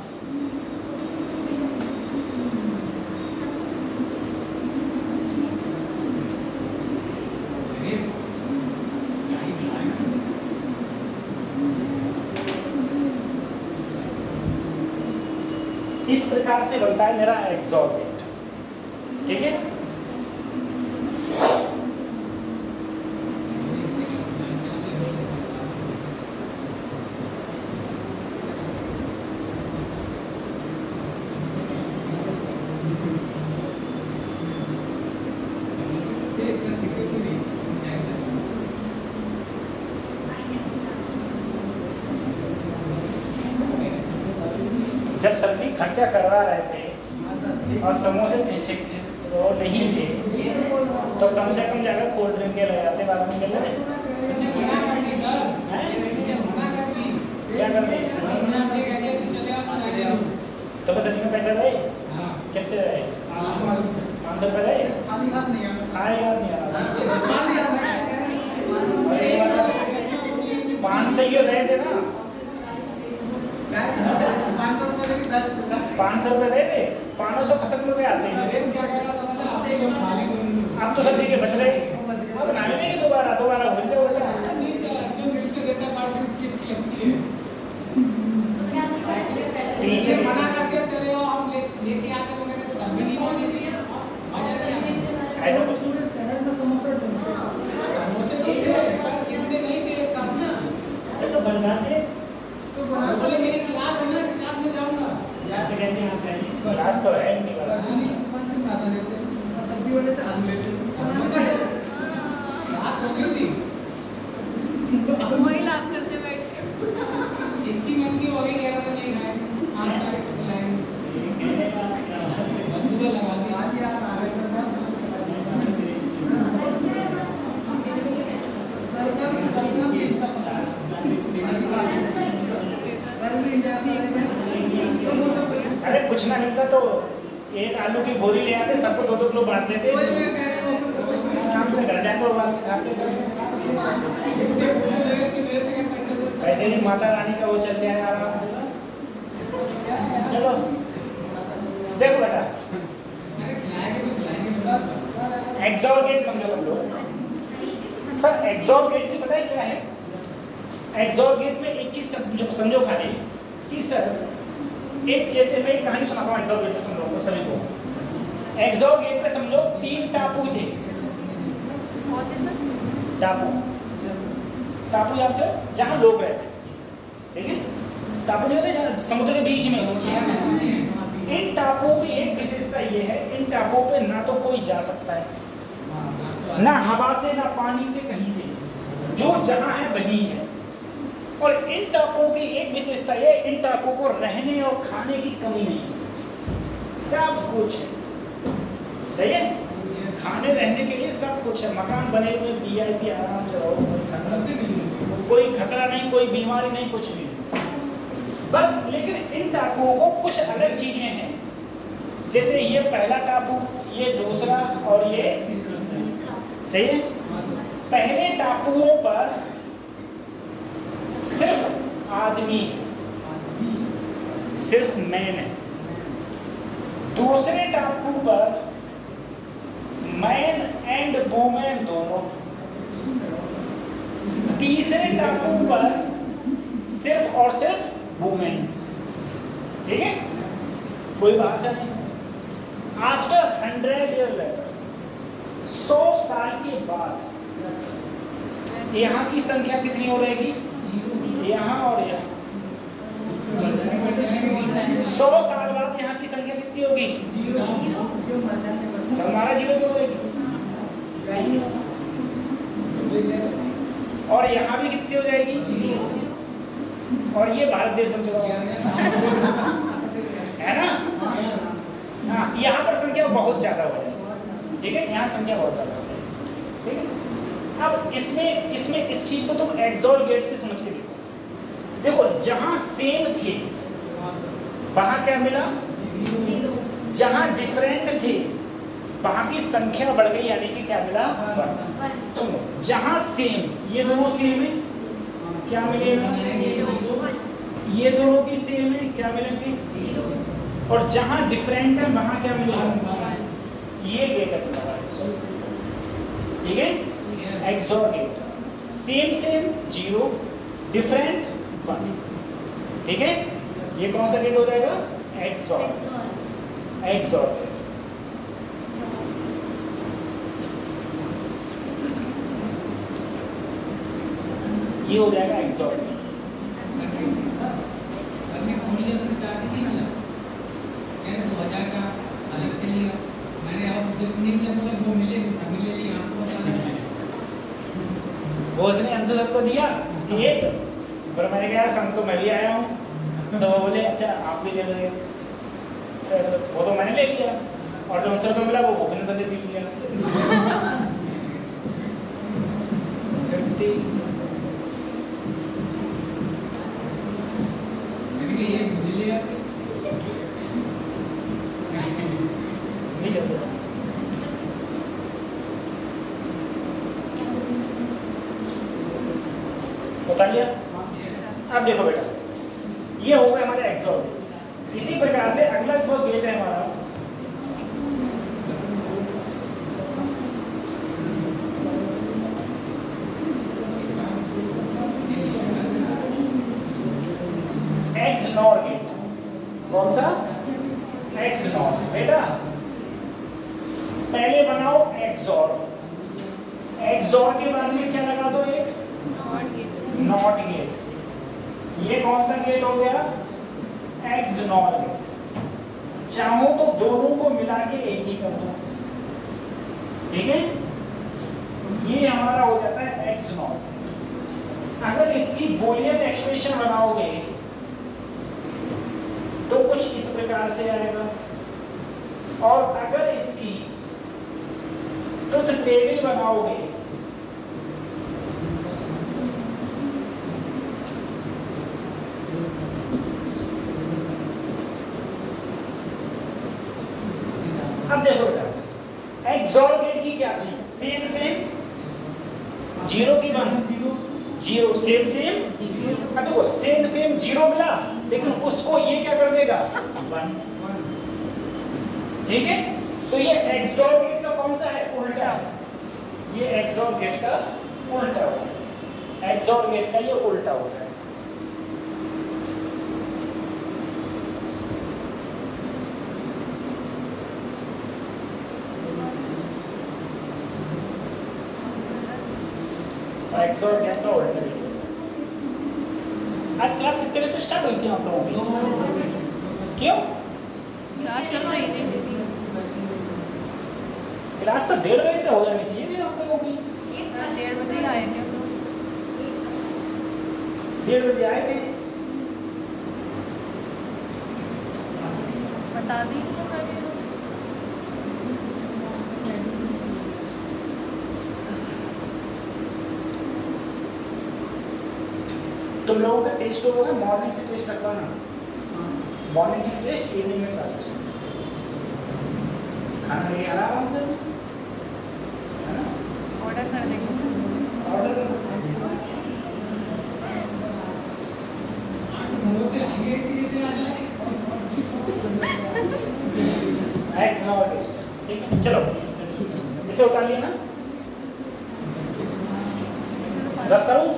इस प्रकार से बनता है मेरा एक्सॉर गेट। ठीक है, जब सब्जी खर्चा करवा रहे थे और समोसे पीछे तो नहीं थे तो कम से कम जाकर कोल्ड ड्रिंक के ले आते बाद में मिल रहे। क्या करते? तो बस सब्जी में पैसे रहे कितने रहे? 500 रुपये रहे। खाली हाथ नहीं आ रहा। 500 ही रहे थे ना। 500 रुपये दे दे, 500 खत्म रुपये आते हैं। अब तो सब्जी के बच रहे, अब बनाने में दोबारा भूल जाओ। टीचर मना करके चले आओ, हम लेके आते हो तब भी नहीं होने दिए। ऐसा कुछ समोसे इतने नहीं थे सब ना, तो बनवाते तो बोले मेरी क्लास है ना, क्लास में जाऊंगा। क्लास तो है नहीं बस। सब्जी वाले तो आलू लेते बात हो गई थी, वही लाभ करते बैठ के। इसकी मंदी हो गई, कह रहा था नहीं खाए, आज तारीख तक लाएंगे, बंदूक लगा दी। आज यार आ रहे थे अरे कुछ ना मिलता तो एक आलू की बोरी ले आते, सबको 2-2 किलो बांट देते, आराम से घर जाकर उबाल के खाते सब। ऐसे ही माता रानी का वो चल रहा है आराम से। चलो देखो बेटा, एक्सॉर गेट समझो तुम लोग। सर एक्सॉर गेट की पता है क्या है? एक्सॉर गेट में एक चीज समझो खाली कि सर एक जैसे मैं एक कहानी सुनाता हूँ एक्सॉर गेट तुम लोगों को सभी को। एक्सॉर गेट पे समझो 3 टापू थे। टापू जानते हो जहाँ लोग रहते, ठीक है? टापू नहीं होते जहाँ समुद्र के बीच में। इन टापुओं की एक विशेषता ये है, इन टापुओं पे ना तो कोई जा सकता है, ना हवा से ना पानी से, कहीं से जो जहाँ है वही है। और इन टापुओं की एक विशेषता ये, इन टापुओं को रहने और खाने की कमी नहीं है, सब कुछ है। सही है, खाने रहने के लिए सब कुछ है, मकान बने हुए, VIP आराम से रहो, कोई खतरा नहीं, कोई बीमारी नहीं, कुछ भी नहीं। बस लेकिन इन टापुओं को कुछ अलग चीजें हैं, जैसे ये पहला टापू, ये दूसरा और ये तीसरा। सही है, पहले टापुओं पर सिर्फ आदमी है, सिर्फ मैन है। दूसरे टापू पर मैन एंड वुमेन दोनों। तीसरे टापू पर सिर्फ और सिर्फ वुमेन्स। ठीक है, कोई बात नहीं। आफ्टर 100 ईयर लेटर, 100 साल के बाद यहाँ की संख्या कितनी हो रहेगी? यहाँ और यहाँ। 100 साल बाद यहाँ की संख्या कितनी होगी? हमारा 0 क्यों होगी? और यहाँ भी कितनी हो जाएगी? और ये भारत देश बन चुका है ना? हाँ, यहाँ पर संख्या बहुत ज्यादा हो जाएगी। ठीक है, यहाँ संख्या बहुत ज्यादा हो जाएगी। ठीक है, अब इसमें इस चीज को तुम एक्सॉर गेट से समझ के देखो। जहां सेम थे वहां क्या मिला? जहां डिफरेंट थे वहां की संख्या बढ़ गई, यानी कि क्या मिला? 1। सुनो, जहां सेम, ये दोनों सेम है, क्या मिलेगा? ये दोनों भी सेम है, क्या मिलेंगे? और जहां डिफरेंट है वहां क्या मिलेगा? ये गेट है तुम्हारा, ठीक है? XOR gate, same same 0, different 1, ठीक है? ये कौन सा गेट हो जाएगा? XOR, XOR. ये हो जाएगा एक्सॉर। मैंने 2000 का अलग से लिया, मैंने वो मिले सभी ले लिया, आपको वो उसने अंशु सर को दिया एक, पर मैंने कहा संग तो मैं भी आया हूँ, तो वो बोले अच्छा आप भी ले लोगे, वो तो मैंने ले लिया, और जो अंशु को मिला वो उसने सबसे छीन लिया। मैंने ये मुझे लिया नहीं चलता। बता लिया? अब देखो बेटा, ये हो गए हमारे एक्सॉर। इसी प्रकार से अगला जो गेट है हमारा, एक्स नॉर गेट। कौन सा? XNOR. बेटा पहले बनाओ एक्सॉर, एक्सॉर के बाद में क्या लगा दो? एक नॉट गेट। ये कौन सा गेट हो गया? X not gate. चाहो तो दोनों को मिला के एक ही कर दो, ठीक है? ये हमारा हो जाता है एक्स नॉट। अगर इसकी बूलियन एक्सप्रेशन बनाओगे तो कुछ इस प्रकार से आएगा, और अगर इसकी ट्रुथ टेबल बनाओगे अब देखो बेटा, एक्सॉर गेट की क्या थी? सेम सेम 0 की 1, 0 सेम सेम। अब देखो सेम सेम 0 मिला, लेकिन उसको ये क्या कर देगा? 1, ठीक है? तो ये एक्सॉर गेट का कौन सा है? उल्टा। ये एक्सॉर गेट का उल्टा होता है, एक्सॉर गेट का ये उल्टा होता है। एक्सॉर गेट का उल्टा है। आज क्लास कितने बजे से स्टार्ट हुई थी आप लोगों की? क्यों? क्लास चल रही थी। क्लास तो 1:30 बजे से हो जानी चाहिए थी आप लोगों की। 1:30 बजे ही आए थे हम लोग। 1:30 बजे आए थे। बता दी तुम लोगों का टेस्ट होगा ना, मॉर्निंग से टेस्ट रखवाना, मॉर्निंग की टेस्ट, इवनिंग में क्लासेस। खाना लेके आराम से, है ना? ऑर्डर कर देंगे सर। ऑर्डर कर सकते हैं। समोसे आगे से आ जाए। एक्स नॉट, ठीक है? चलो इसे उतार लिया ना, रब करूं?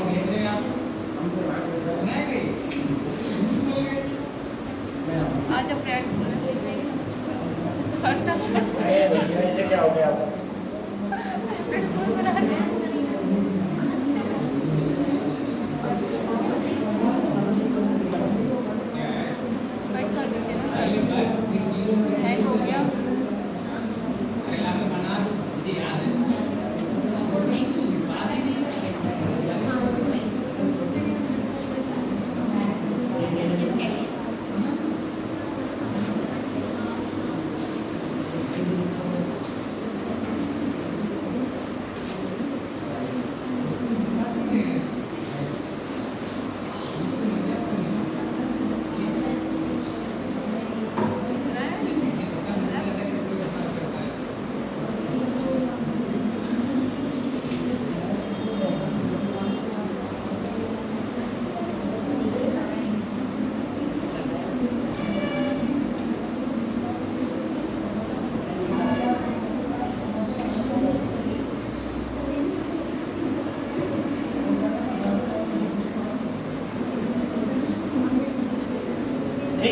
भेज रहे हैं आप ठीक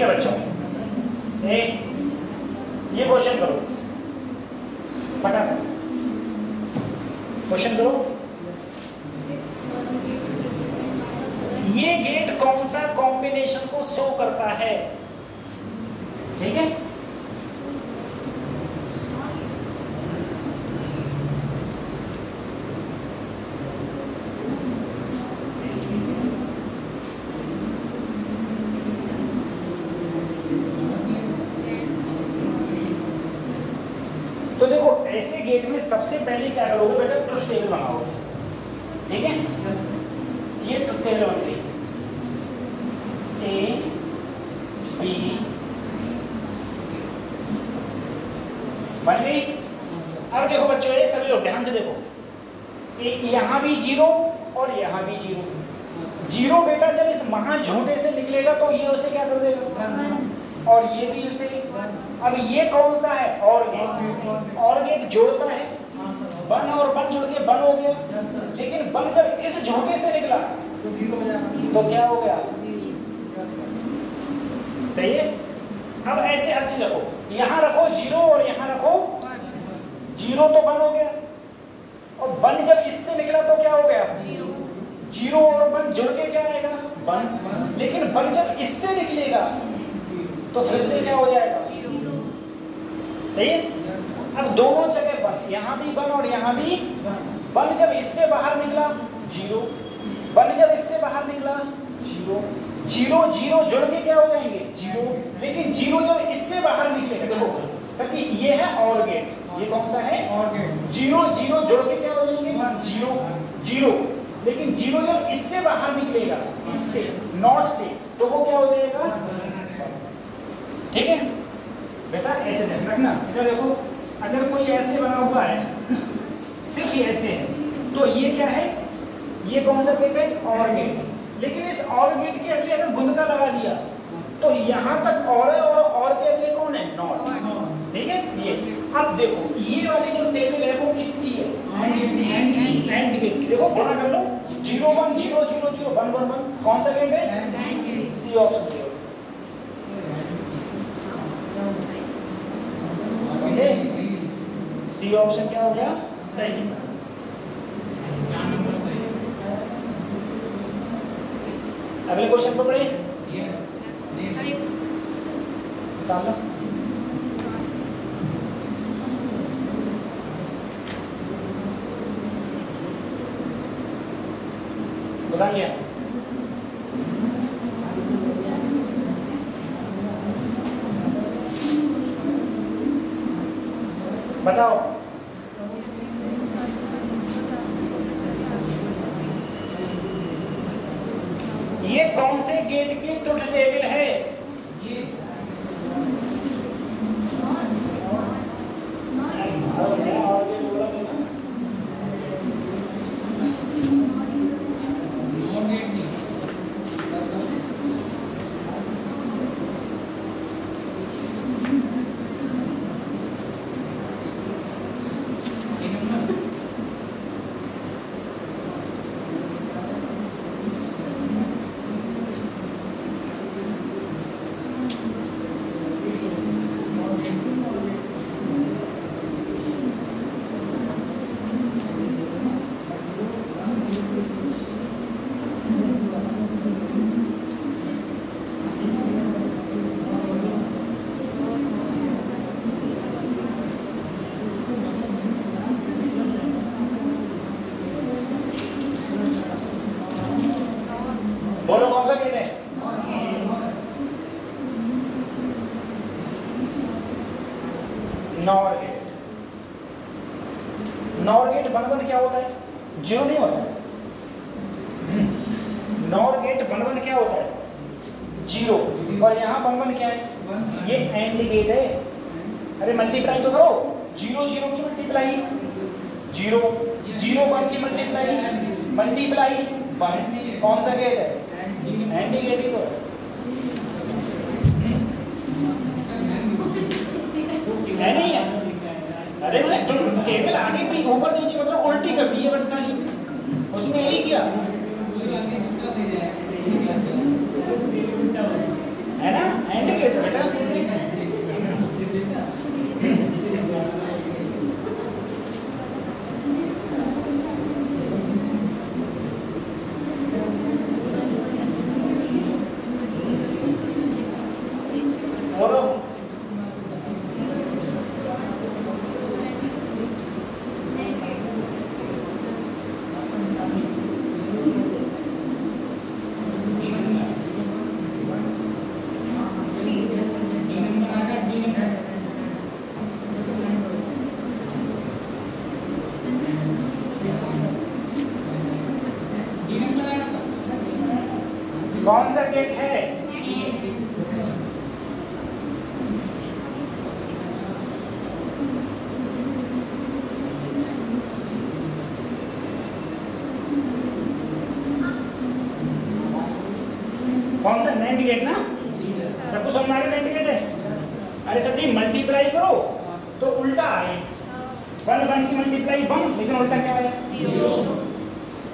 है बच्चों, ये क्वेश्चन करो फटाफट, क्वेश्चन करो। ये गेट कौन सा कॉम्बिनेशन को शो करता है? ठीक है, तो देखो ऐसे गेट में सबसे पहले क्या करोगे बेटा, ट्रुथ टेबल बनाओगे। ठीक है, ये ट्रुथ टेबल बन गई, ए बी बन गई। अब देखो बच्चों, ये सभी लोग ध्यान से देखो, यहाँ भी जीरो और यहाँ भी जीरो। जीरो बेटा जब इस महा झूठे से निकलेगा तो ये उसे क्या कर देगा, और ये भी उसे। अब ये कौन सा है, और गेट। और गेट जोड़ता है, बन और बन जुड़ के बन हो गया, लेकिन बन जब इस झोंके से निकला तो क्या हो गया, सही है। अब ऐसे हर चीज रखो, यहाँ रखो जीरो और यहाँ रखो जीरो, तो बन हो गया। और बन जब इससे निकला तो क्या हो गया, जीरो और बन जुड़ के क्या आएगा, बन। लेकिन बन जब इससे निकलेगा तो फिर से क्या हो जाएगा, सही है। अब दोनों जगह बन, यहाँ भी बन और यहाँ भी बन। जब इससे बाहर निकला जीरो, बन जब इससे बाहर निकला जीरो, जीरो जीरो जुड़ के क्या हो जाएंगे, जीरो। लेकिन जीरो जब इससे बाहर निकलेगा, देखो सच्ची ये है और गेट, ये कौन सा है, और गेट। जीरो जीरो जुड़ के क्या हो जाएंगे, जीरो जीरो। लेकिन जीरो जब इससे बाहर निकलेगा, इससे नॉट से, तो वो क्या हो जाएगा, ठीक है बेटा। ऐसे ध्यान रखना, इधर देखो, अगर कोई ऐसे बना हुआ है, सिर्फ ये ऐसे है, तो ये क्या है, ये कौन सा गेट है, और गेट। लेकिन इस और गेट के अगले अगर बुंदका लगा दिया तो यहाँ तक और है, और के अगले कौन है, नॉट। ठीक है, ये। अब देखो ये वाली जो टेबल है वो किसकी है, एंड गेट। देखो गुणा कर लो, 0 1 0 0 0 1 1 1, कौन सा गेट है, सी ऑप्शन। सी ऑप्शन क्या हो गया, सही। अगले क्वेश्चन को पढ़े, बता लो। बता लिया, बताओ। ये कौन से गेट की ट्रुथ टेबल है, गेट 1 1 क्या होता है? 0 नहीं होता है। नॉर गेट 1 1 क्या होता है? 0। और यहाँ 1 1 क्या है? ये एंड गेट है। अरे मल्टीप्लाई तो करो, 0 0 की मल्टीप्लाई 0 0 1 की मल्टीप्लाई 1। कौन सा गेट है? एंड गेट ही तो है। नहीं है। अरे तो टेबल आगे भी ऊपर नीचे मतलब उल्टी कर दी है बस खाली, उसमें यही किया है ना, एंड गेट बेटा। कौन सा गेट है? कौन सा? नैंड गेट ना। सबको समझ आ गया नैंड गेट है? अरे सच्ची मल्टीप्लाई करो तो उल्टा आए, 1 1 की मल्टीप्लाई 1, लेकिन उल्टा क्या आया? 0।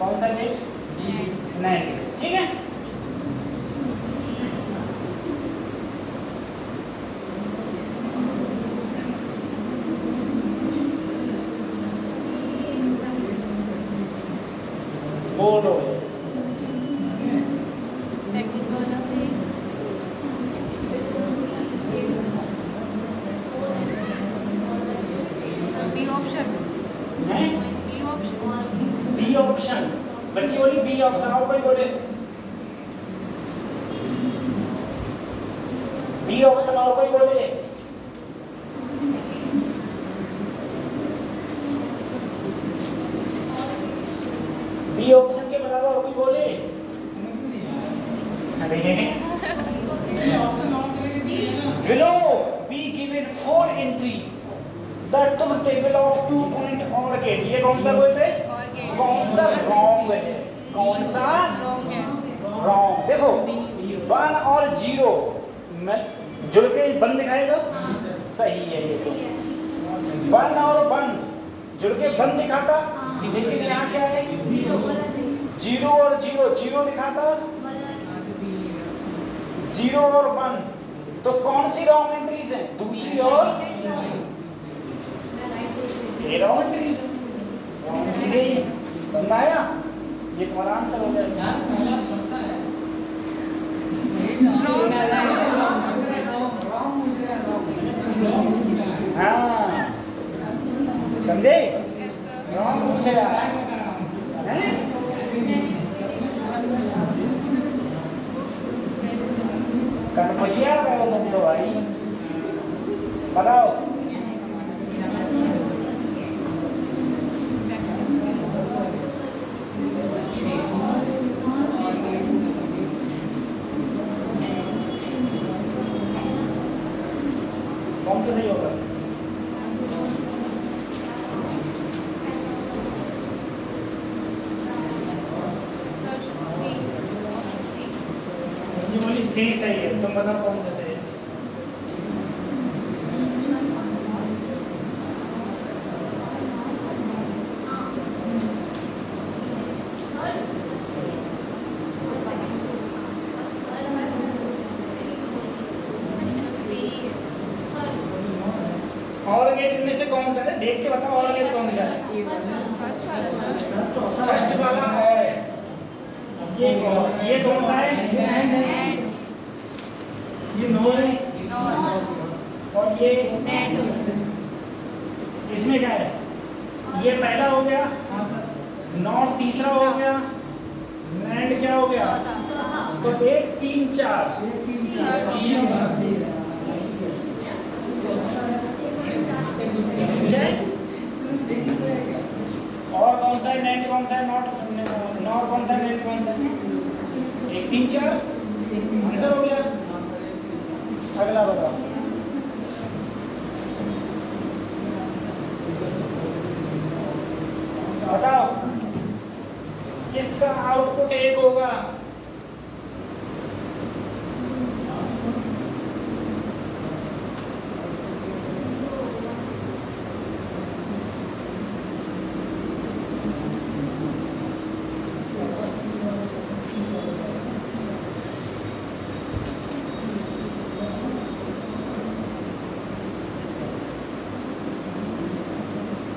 कौन सा गेट? NAND gate. ठीक है। बोलो सेकंड वाला बी ऑप्शन है। B option. बच्ची बोली बी ऑप्शन, और कोई बोले बी ऑप्शन, और कोई बोले बी ऑप्शन के अलावा और कोई बोले? Below be given 4 entries the truth table of 2 point OR gate। ये कौन सा गेट है? कौन सा रॉन्ग है? कौन सा रॉन्ग? देखो 1 और 0 में जुड़ के 1 दिखाएगा, सही है ये तो। 1 और 1 जुड़ के 1 दिखाता, लेकिन यहाँ क्या है? 0 और 0 0 दिखाता, 0 और 1। तो कौन सी रॉन्ग एंट्रीज हैं? दूसरी और ये रॉन्ग एंट्रीज है। बनाया, ये तुम्हारा आंसर हो गया। हाँ समझे? रॉन्ग पूछे कन्फ्यूजिया हो तुम तो भाई। बताओ कौन सा नहीं होगा? सी सही है। तुम बताओ कौन सा सही है? और गेट इनमें से कौन सा है? देख के बताओ और गेट कौन सा है? फर्स्ट वाला है। ये कौन सा है? ये नॉर है। और ये इसमें क्या है? ये पहला हो गया, नॉर तीसरा हो गया, एंड क्या हो गया? तो 1 3 4 समझे? एंड कौन सा है, नॉट कौन सा है, एंड कौन सा है? 1 3 4 आंसर हो गया। अगला बताओ। बताओ किसका आउटपुट 1 होगा?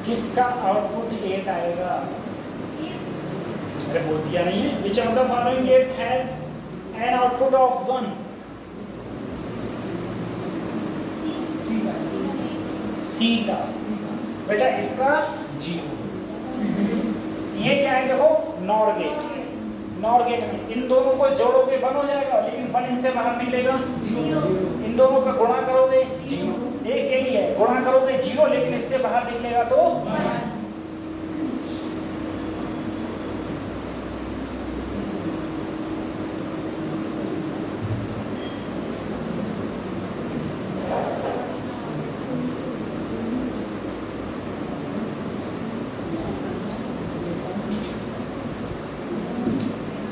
किसका आउटपुट 1 आएगा? अरे बोल दिया नहीं है। Which of the following gates have an output of 1? C का बेटा, इसका 0। ये क्या है देखो, नॉर गेट। नॉर गेट में इन दोनों को जोड़ोगे 1 हो जाएगा, लेकिन 1 इनसे बाहर निकलेगा 0। इन दोनों का गुणा करोगे 0। एक यही है, गुणा करोगे 0, लेकिन इससे बाहर निकलेगा तो 1।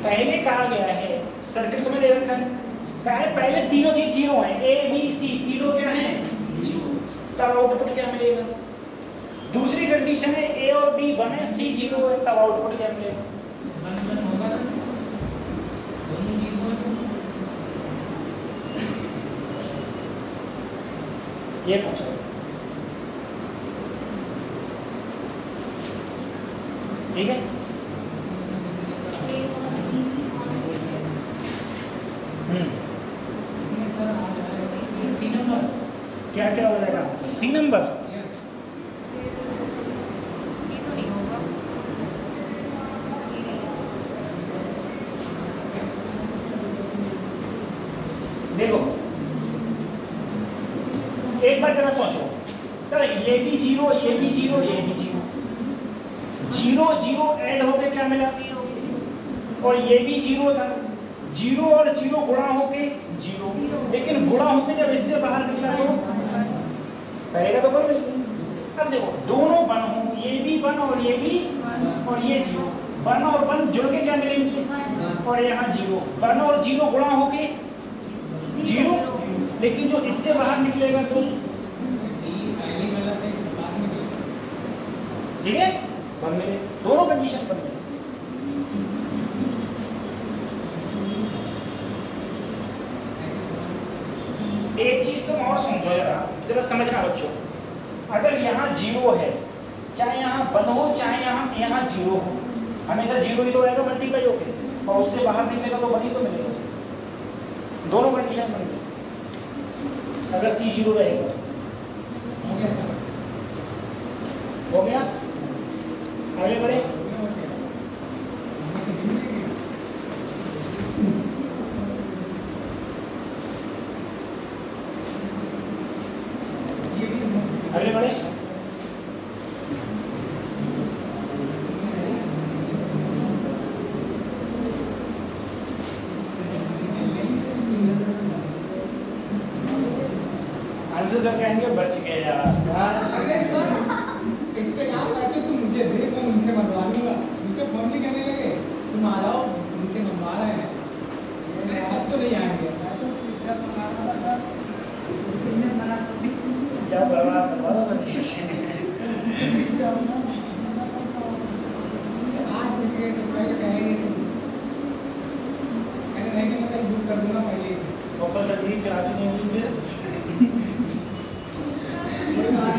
पहले कहा गया है, सर्किट तुम्हें दे रखा है, पहले तीनों चीज 0 है, ए बी सी तीनों क्या है 0, तब आउटपुट क्या मिलेगा? दूसरी कंडीशन है ए और बी 1 है, सी 0 है, तब आउटपुट क्या मिलेगा? ये पूछो। ठीक है, क्या क्या हो जाएगा? सी नंबर। सी तो नहीं होगा। देखो एक बार जरा सोचो, सर ये भी 0, ये भी 0, ये भी 0, 0 0 ऐड होके क्या मिला? 0। और ये भी 0 था, 0 और 0 गुणा होके 0, लेकिन गुणा होके जब इससे बाहर निकला तो पहले तो 1 मिल गया। अब देखो दोनों 1 हो, ये भी 1 और ये भी 1 और ये 0, 1 और 1 जुड़ के क्या मिलेंगे? और यहाँ 0, 1 और 0 गुणा होके 0, लेकिन जो इससे बाहर निकलेगा तो ठीक है 1 मिले। दोनों कंडीशन बन गई। एक चीज तुम और समझो, जरा समझना बच्चों, अगर यहाँ 0 है, चाहे यहाँ 1 हो चाहे यहाँ 0 हो, हमेशा 0 ही तो रहेगा मल्टीप्लाई होके, और उससे बाहर निकलेगा तो 1 ही तो मिलेगा। दोनों कंडीशन बन गई। अगर C 0 रहेगा हो गया। आगे बढ़े। आगे बढ़े। अंजू सर कहेंगे बच गए यार। अरे सर इससे कहा पैसे तुम मुझे दे, मैं उनसे मंगवा लूंगा। मुझसे फोन नहीं करने लगे, तुम आ जाओ, उनसे मंगवा रहे हैं। मेरे हाथ तो नहीं आएंगे। जब बर्बाद करवा दो आज पूछ गए तो पहले कहेंगे नहीं कि मतलब बुक कर दूंगा पहले ही। ऊपर से ठीक क्लास ही नहीं हुई फिर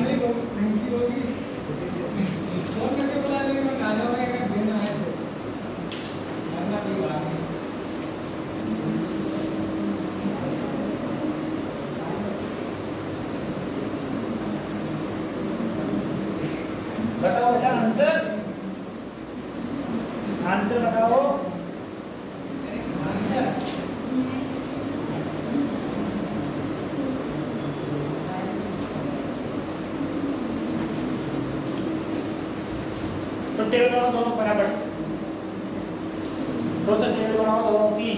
नहीं तो उनकी होगी फोन करके बुला लेंगे, मैं आ जाऊंगा अगर देना है तो, वरना कोई बात नहीं। बताओ बेटा आंसर, आंसर बताओ। तो टेबल बनाओ दोनों बराबर, तो टेबल बनाओ दोनों की।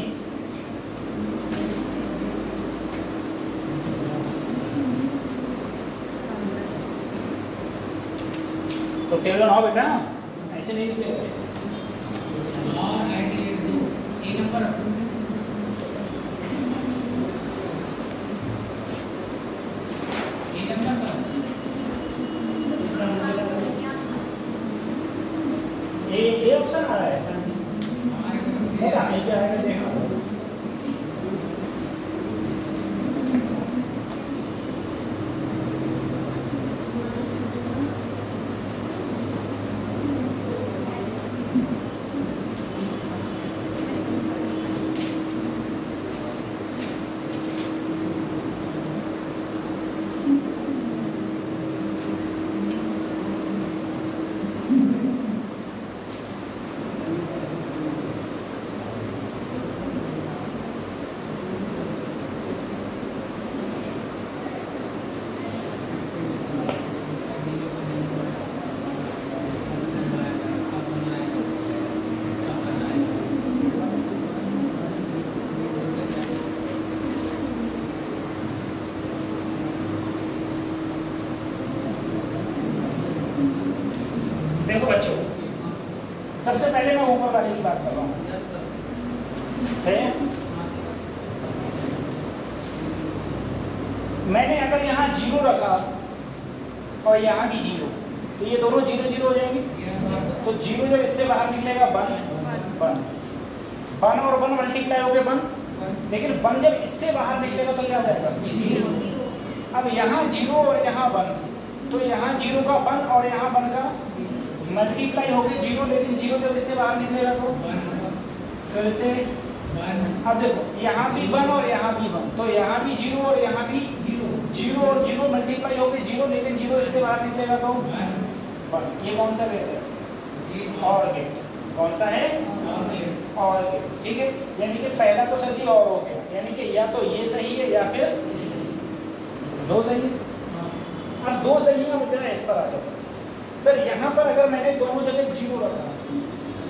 तो टेबल बनाओ बेटा, ऐसे नहीं निकलेगा। एक नंबर ये ऑप्शन आ रहा है क्या है देखो। देखो बच्चों, सबसे पहले मैं ऊपर वाले की बात कर रहा हूँ, सही है? मैंने अगर यहाँ 0 रखा और यहाँ भी 0, तो ये दोनों 0 0 हो जाएंगे। तो 0 जब इससे बाहर निकलेगा 1 और 1 मल्टीप्लाई हो गए 1, लेकिन 1 जब इससे बाहर निकलेगा तो क्या हो जाएगा? अब यहाँ 0 और यहाँ 1, तो यहाँ 0 का 1 और यहाँ 1 का मल्टीप्लाई हो गए 0, लेकिन 0 जब इससे बाहर निकलेगा तो फिर से 1। अब देखो यहाँ भी 1 और यहाँ भी 1, तो यहाँ भी 0 और यहाँ भी 0 और 0 मल्टीप्लाई हो गए 0, लेकिन 0 इससे बाहर निकलेगा तो 1। ये कौन सा गेट है? और गेट। कौन सा है? और गेट। ठीक है, यानी कि पहला तो सर जी और हो गया, यानी कि या तो ये सही है या फिर 2 सही है। अब 2 सही है, मुझे इस पर आ जाओ सर। यहाँ पर अगर मैंने दोनों जगह 0 रखा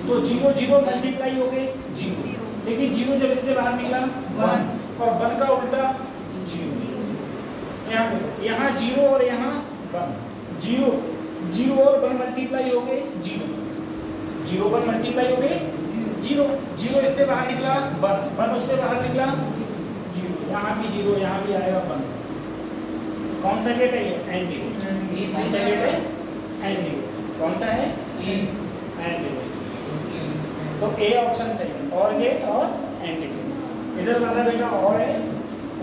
तो 0 0 मल्टीप्लाई हो गए 0, लेकिन 0 जब इससे बाहर निकला 1 और 1 का उल्टा 0। यहाँ 0 और यहाँ 1, 0 और 1 मल्टीप्लाई हो गए 0, 0 1 मल्टीप्लाई हो गए 0, 0 इससे बाहर निकला 1 उससे बाहर निकला 0, यहाँ भी 0, यहाँ भी आएगा 1। कौन सा गेट है ये? AND gate. कौन सा गेट है? AND gate. कौन सा है? AND gate. तो ए ऑप्शन सही है, और गेट और एंड गेट। इधर वाला बेटा और है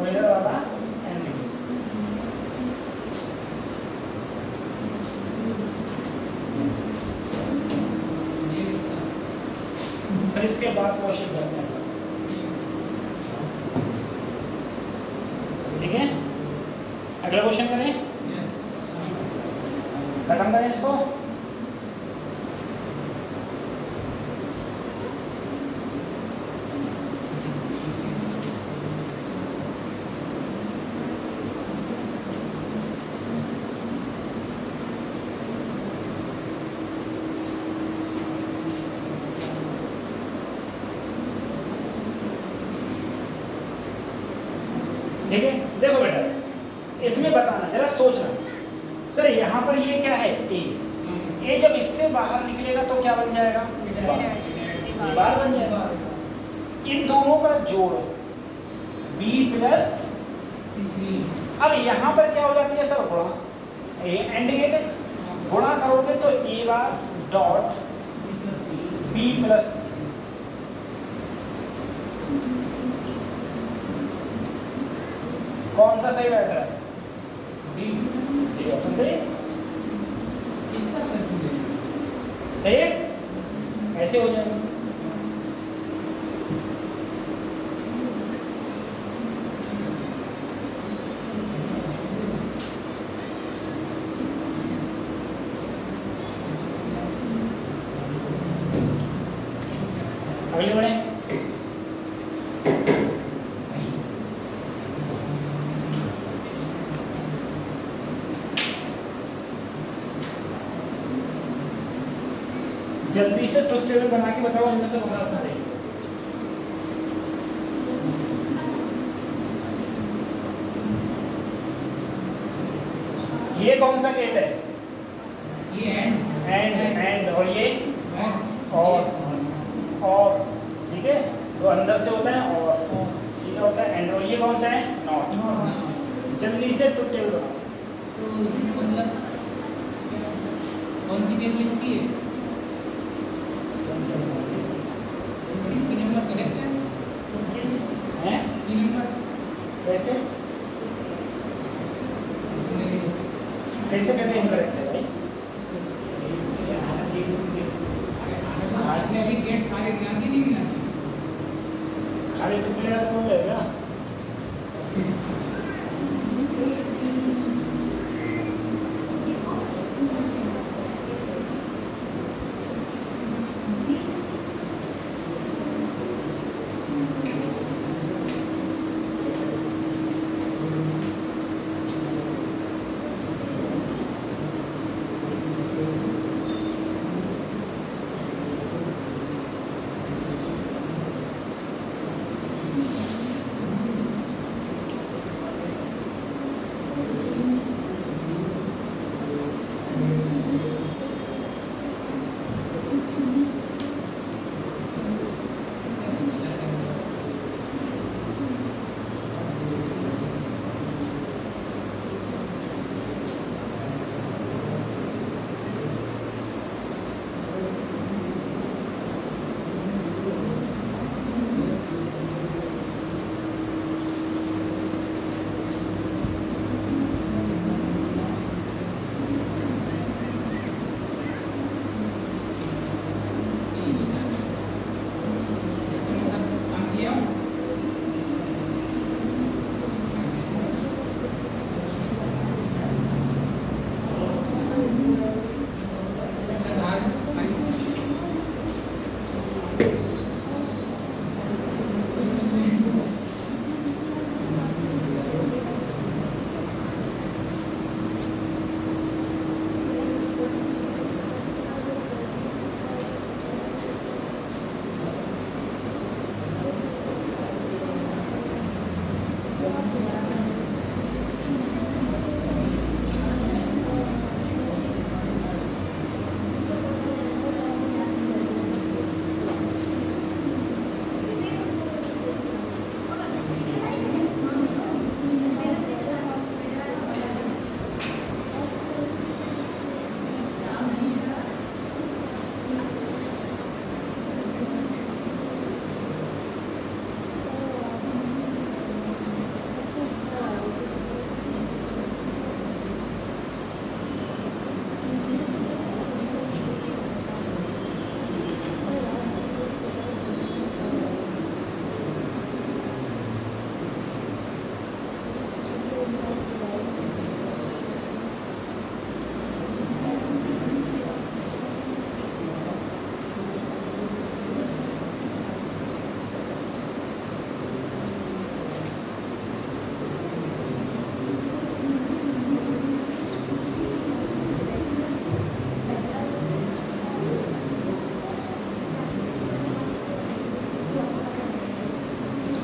और इधर वाला एंड गेट। फिर इसके बाद क्वेश्चन करते हैं, ठीक है? अगला क्वेश्चन करें, खत्म करें इसको। ठीक है, देखो बेटा इसमें बताना, जरा सोचना सर, यहाँ पर ये क्या है? ए जब इससे बाहर निकलेगा तो क्या बन जाएगा? दीवार बन जाएगा। इन दोनों का जोड़ b प्लस c। अब यहाँ पर क्या हो जाती है सर? गुणा। ये एंड गेट है, गुणा करोगे तो a bar dot b plus c। कौन सा सही बैठ रहा है? सही सही है, ऐसे हो जाएगा। अगले बढ़े, जल्दी से ट्रुथ टेबल बना के बताओ इनमें से कौन सा सही है। ये कौन सा गेट है? ये एंड और ये और ठीक है, तो अंदर से होता है और सीधा होता है एंड। और ये कौन सा है? नॉट। जल्दी से ट्रुथ टेबल बनाओ। तो इसका मतलब कौन सी टेबल इसकी है? इसकी सी नंबर करेक्ट है? सी नंबर कैसे कैसे कहते हैं इनकरेक्ट है भाई? आपने अभी गेट सारे गिना दिए नहीं गिना? खाली टुकड़े हो जाएगा।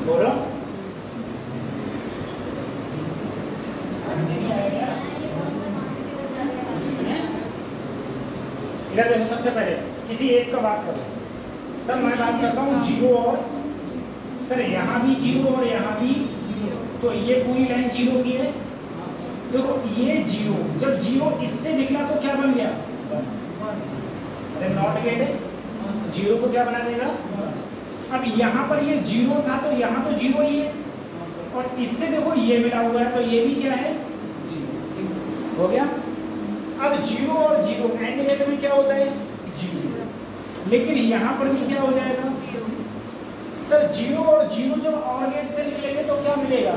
बोलो। इधर देखो, सबसे पहले किसी एक का बात करो। सर मैं बात करता हूँ जीरो और, सर यहाँ भी जीरो और यहाँ भी जीरो, तो ये पूरी लाइन जीरो की है। देखो ये जीरो, जब जीरो इससे निकला तो क्या बन गया? अरे नॉट गेट है, जीरो को क्या बना देगा? अब यहाँ पर ये जीरो था तो यहाँ तो जीरो ही है, और इससे देखो ये मिला हुआ है तो ये भी क्या है? जीरो हो गया। अब जीरो और जीरो एंड गेट में क्या होता है? जीरो, लेकिन यहाँ पर भी क्या हो जाएगा? सर जीरो और जीरो जब और गेट से निकलेंगे तो क्या मिलेगा?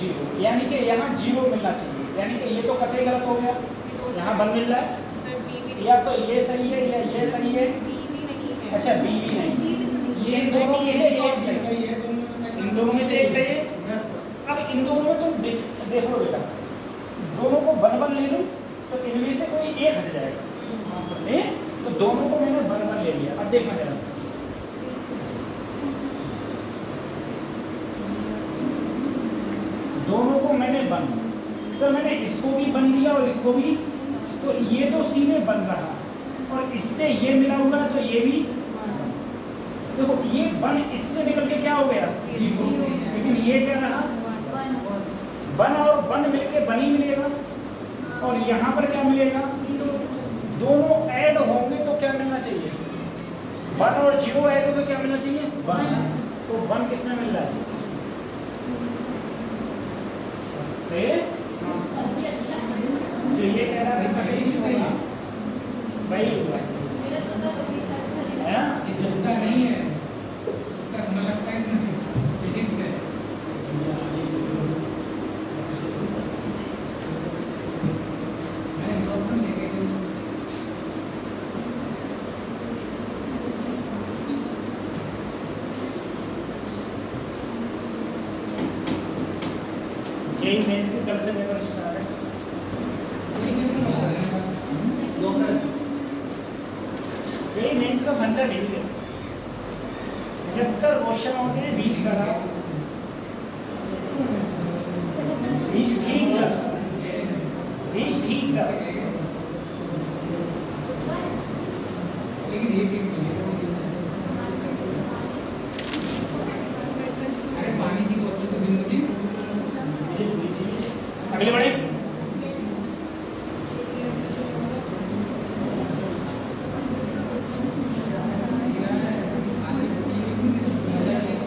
जीरो, यानी कि यहाँ जीरो मिलना चाहिए, यानी कि ये तो कतई गलत हो गया। यहाँ वन मिल रहा है, या तो ये सही है या ये सही है। अच्छा बी भी नहीं, ये दोनों में से एक सही है, इन दोनों में से एक सही है। अब इन दोनों में तुम देखो बेटा, दोनों को वन वन ले लो तो इनमें से कोई एक हट जाएगा, तो दोनों को मैंने बराबर ले लिया। अब देखना जरा, दोनों को मैंने बन, सर मैंने इसको भी बन लिया और इसको भी, तो ये तो सीधे बन रहा और इससे ये मिला हुआ है तो ये भी, देखो ये बन इससे निकल के क्या हो गया, लेकिन ये क्या रहा, बन और बन मिलके बन ही मिलेगा। और यहाँ पर क्या मिलेगा, दोनों ऐड होंगे तो क्या मिलना चाहिए, वन और जीरो ऐड होंगे क्या मिलना चाहिए, वन। तो वन किसमें मिल रहा है, सही है? तो ये कह रहा है वही हुआ है ना, दिखता नहीं है, हमें लगता है फिजिक्स है। मैंने ऑप्शन देखे थे यही मेन से कल से पेपर स्टार्ट है। यही मेंस का फंडा नहीं है, 75 क्वेश्चन होते हैं, 20 लगाओ, 20 ठीक कर, 20 ठीक कर। लेकिन ये अरे पानी की बोतल तो बिंदु जी अगले बढ़े।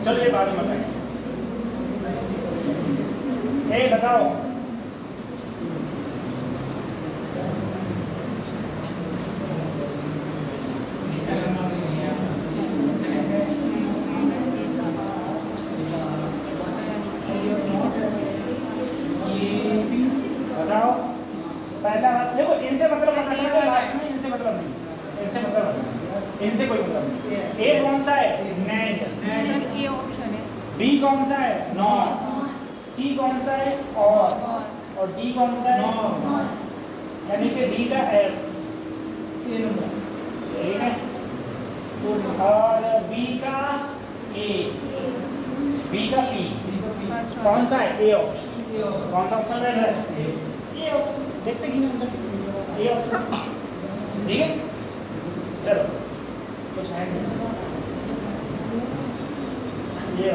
चलो ये बात बताएं, ए बताओ पहला बात देखो, इनसे मतलब लास्ट में, इनसे मतलब नहीं, इनसे मतलब इनसे कोई मतलब नहीं। ए कौन सा है, नेट, सर ये ऑप्शन है, बी कौन सा है, नॉट, सी कौन सा है, और डी कौन सा है, यानी कि डी का एस, ठीक है, और बी का ए, बी का पी, कौन सा है, ए ऑप्शन, कौन सा ऑप्शन रह रहा है, ये ऑप्शन, देखते कि नहीं, ये ऑप्शन, ठीक है। चलो कुछ है नहीं, ये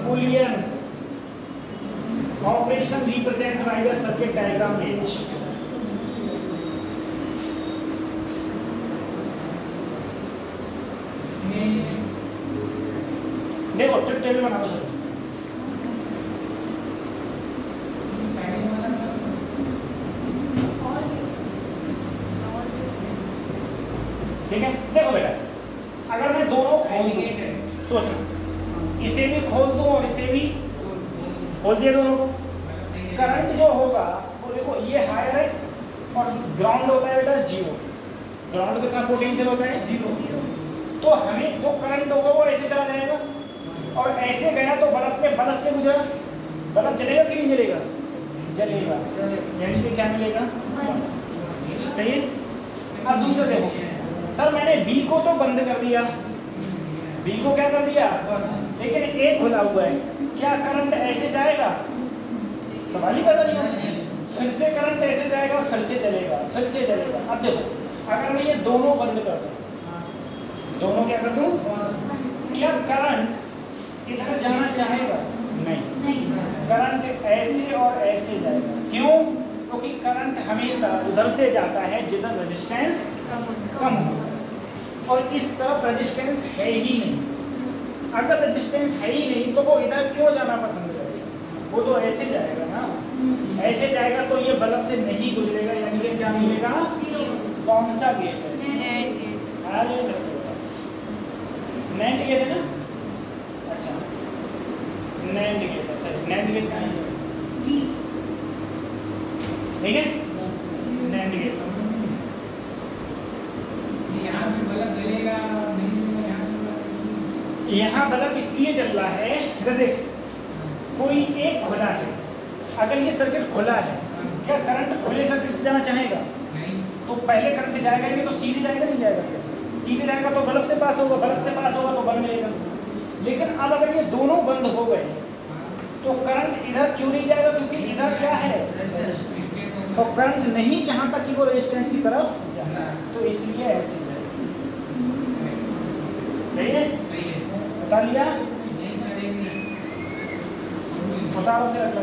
Boolean operation represented by the circuit diagram H. देखो टेबल बनाओ सर, ठीक है। देखो बेटा, अगर मैं दोनों खोल दूं, सोचना, इसे भी खोल दूं और इसे भी खोल दिया दोनों को, करंट जो होगा वो देखो ये हायर है और ग्राउंड होता है बेटा जीरो, ग्राउंड कितना पोटेंशियल होता है, जीरो। तो हमें जो करंट होगा वो ऐसे चला जाएगा और ऐसे गया तो बल्ब पे, बल्ब से गुजरा, बल्ब जलेगा कि नहीं जलेगा, जलेगा, यानी कि क्या मिलेगा, सही है। अब दूसरा देखो सर, मैंने बी को तो बंद कर दिया, बी को क्या कर दिया, लेकिन ए खुला हुआ है, क्या करंट ऐसे जाएगा, सवाल ही पता नहीं, फिर से करंट ऐसे जाएगा, फिर से चलेगा, फिर से चलेगा। अब देखो अगर मैं ये दोनों बंद कर दूं, दोनों क्या कर दूं, क्या करंट इधर जाना चाहेगा, नहीं, करंट ऐसे और ऐसे जाएगा, क्यों, क्योंकि करंट हमेशा उधर से जाता है जिधर रेजिस्टेंस कम हो, और इस तरफ रेजिस्टेंस है ही नहीं। अगर रेजिस्टेंस है ही नहीं तो वो इधर क्यों जाना पसंद करेगा, वो तो ऐसे जाएगा ना, ऐसे जाएगा तो ये बल्ब से नहीं गुजरेगा, यानी कि क्या मिलेगा, कौन सा गेट है, अरे नैंड गेट है ना, अच्छा नैंड गेट है सर, नैंड गेट कहाँ है, ठीक है, NAND गेट। यहाँ पे बल्ब जलेगा नहीं, यहाँ बल्ब इसलिए जल रहा है, इधर देख, कोई एक खुला है, अगर ये सर्किट खुला है, क्या करंट खुले सर्किट से जाना चाहेगा? नहीं। तो पहले करंट जाएगा नहीं, तो सीधे जाएगा नहीं जाएगा? सीधे जाएगा तो बल्ब से पास होगा, बल्ब से पास होगा तो बल्ब मिलेगा। लेकिन अब अगर ये दोनों बंद हो गए तो करंट इधर क्यों नहीं जाएगा? क्योंकि इधर क्या है, तो करंट नहीं चाहता कि वो रेजिस्टेंस की तरफ जाए, तो इसलिए ऐसे है। सही है, बता लिया, बताओ फिर अगला।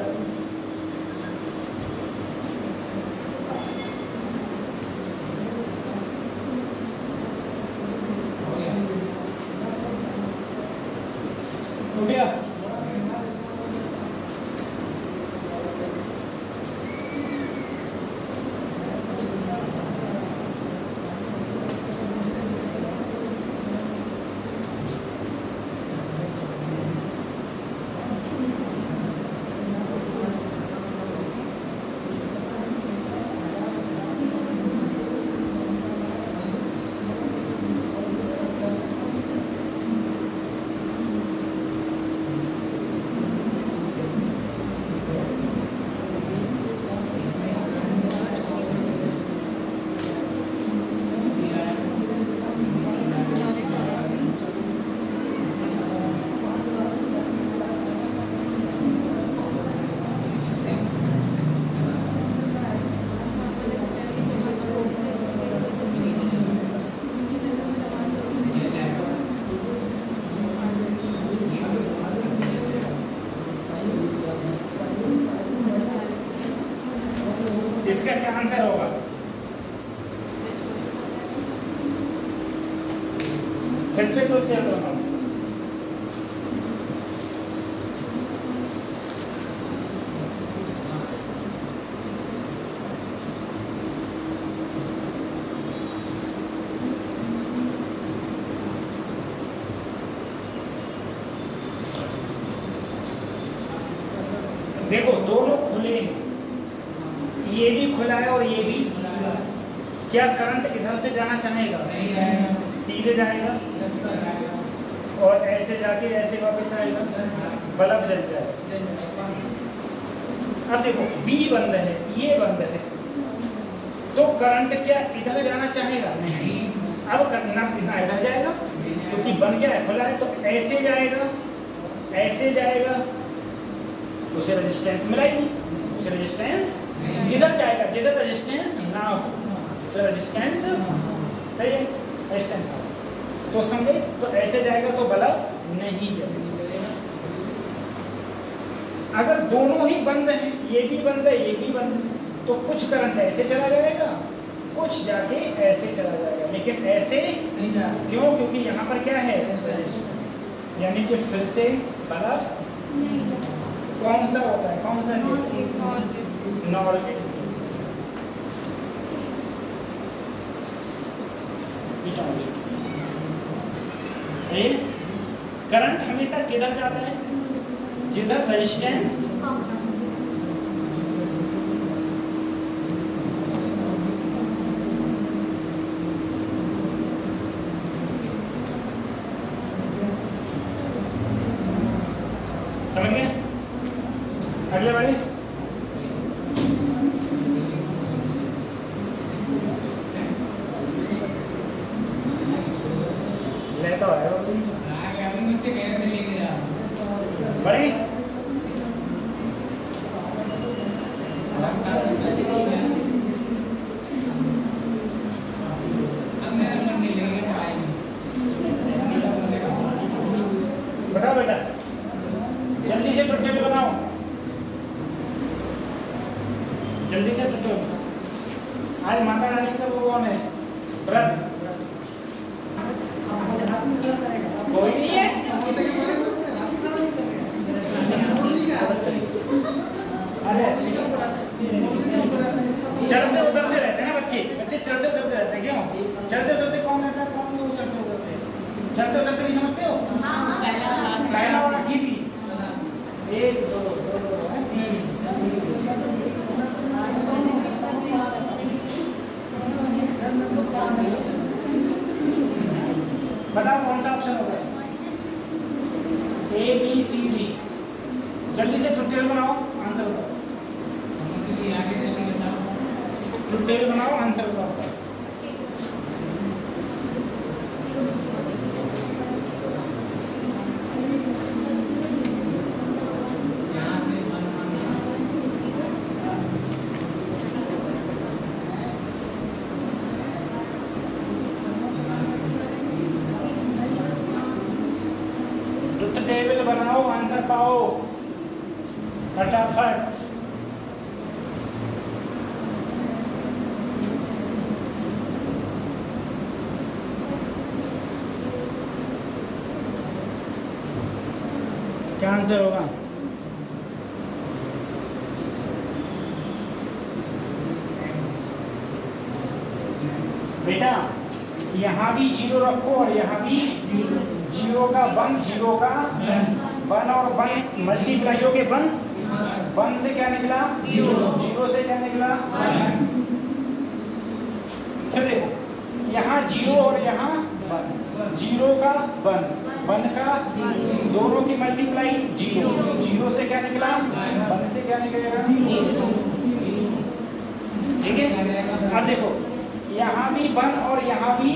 हो गया? इसका क्या आंसर होगा? फिर से तो क्या होगा? देखो दोनों खुले हैं, ये भी खुला है और ये भी खुला है। क्या करंट इधर से जाना चाहेगा? नहीं जाएगा, सीधे जाएगा और ऐसे जाके ऐसे वापस आएगा, बल्ब जल जाएगा। अब देखो बी बंद है, ये बंद है, तो करंट क्या इधर जाना चाहेगा? नहीं। अब करना इतना इधर जाएगा क्योंकि बंद क्या है, खुला है, तो ऐसे जाएगा, ऐसे जाएगा, उसे रेजिस्टेंस मिला ही नहीं, उसे रेजिस्टेंस किधर जाएगा? जिधर रेजिस्टेंस ना हो, तो रेजिस्टेंस सही है, रेजिस्टेंस ना हो तो समझे, तो ऐसे जाएगा तो बल्ब नहीं जलेगा। अगर दोनों ही बंद हैं, ये भी बंद है, ये भी बंद है, तो कुछ करंट ऐसे चला जाएगा, कुछ जाके ऐसे चला जाएगा, लेकिन ऐसे क्यों? क्योंकि यहाँ पर क्या है, रेजिस्टेंस, यानी कि फिर से बल्ब कौन सा होता है, कौन सा नॉर गेट। करंट हमेशा किधर जाता है? जिधर रेजिस्टेंस समझ गए? अगले वाले लेता है मुझसे कह रहे लेके जा बड़े बताओ बेटा, जल्दी से टोटल बनाओ, जल्दी से टोटल। आज माता रानी का वो कौन है? व्रत कोई नहीं है, अरे अच्छी चढ़ते उतरते रहते हैं ना बच्चे, बच्चे चढ़ते उतरते रहते हैं। क्यों चढ़ते उतरते? कौन रहता है, कौन नहीं? वो चढ़ते उतरते, चढ़ते उतरते नहीं समझते हो? पहला वाला की थी, 1 2 3 ट्रुथ टेबल बनाओ, आंसर बताओ। ट्रुथ टेबल बनाओ, आंसर पाओ फटाफट। क्या आंसर होगा? बेटा यहाँ भी जीरो रखो और यहाँ भी जीरो का वन, जीरो का वन और वन मल्टीप्लाई हो के वन, वन से क्या निकला? जीरो से क्या निकला? फिर देखो यहाँ जीरो और यहाँ वन, जीरो का वन, वन का दोनों की मल्टीप्लाई जीरो, जीरो से क्या निकला? वन से क्या निकलेगा? ठीक है। अब देखो यहाँ भी वन और यहाँ भी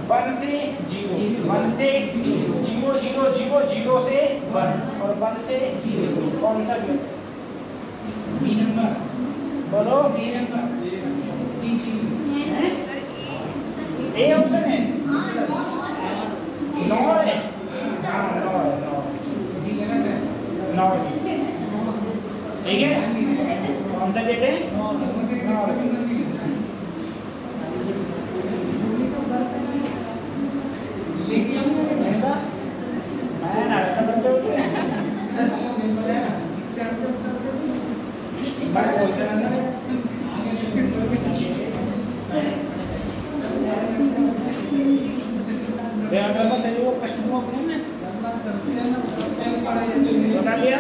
वन से जीरो, वन से जीरो, जीरो जीरो, जीरो से वन और वन से कौन सा बी नंबर बोलो? बी नंबर, ए ऑप्शन है, नौ है, नौ ठीक है। कौन सा बेटे? बता लिया।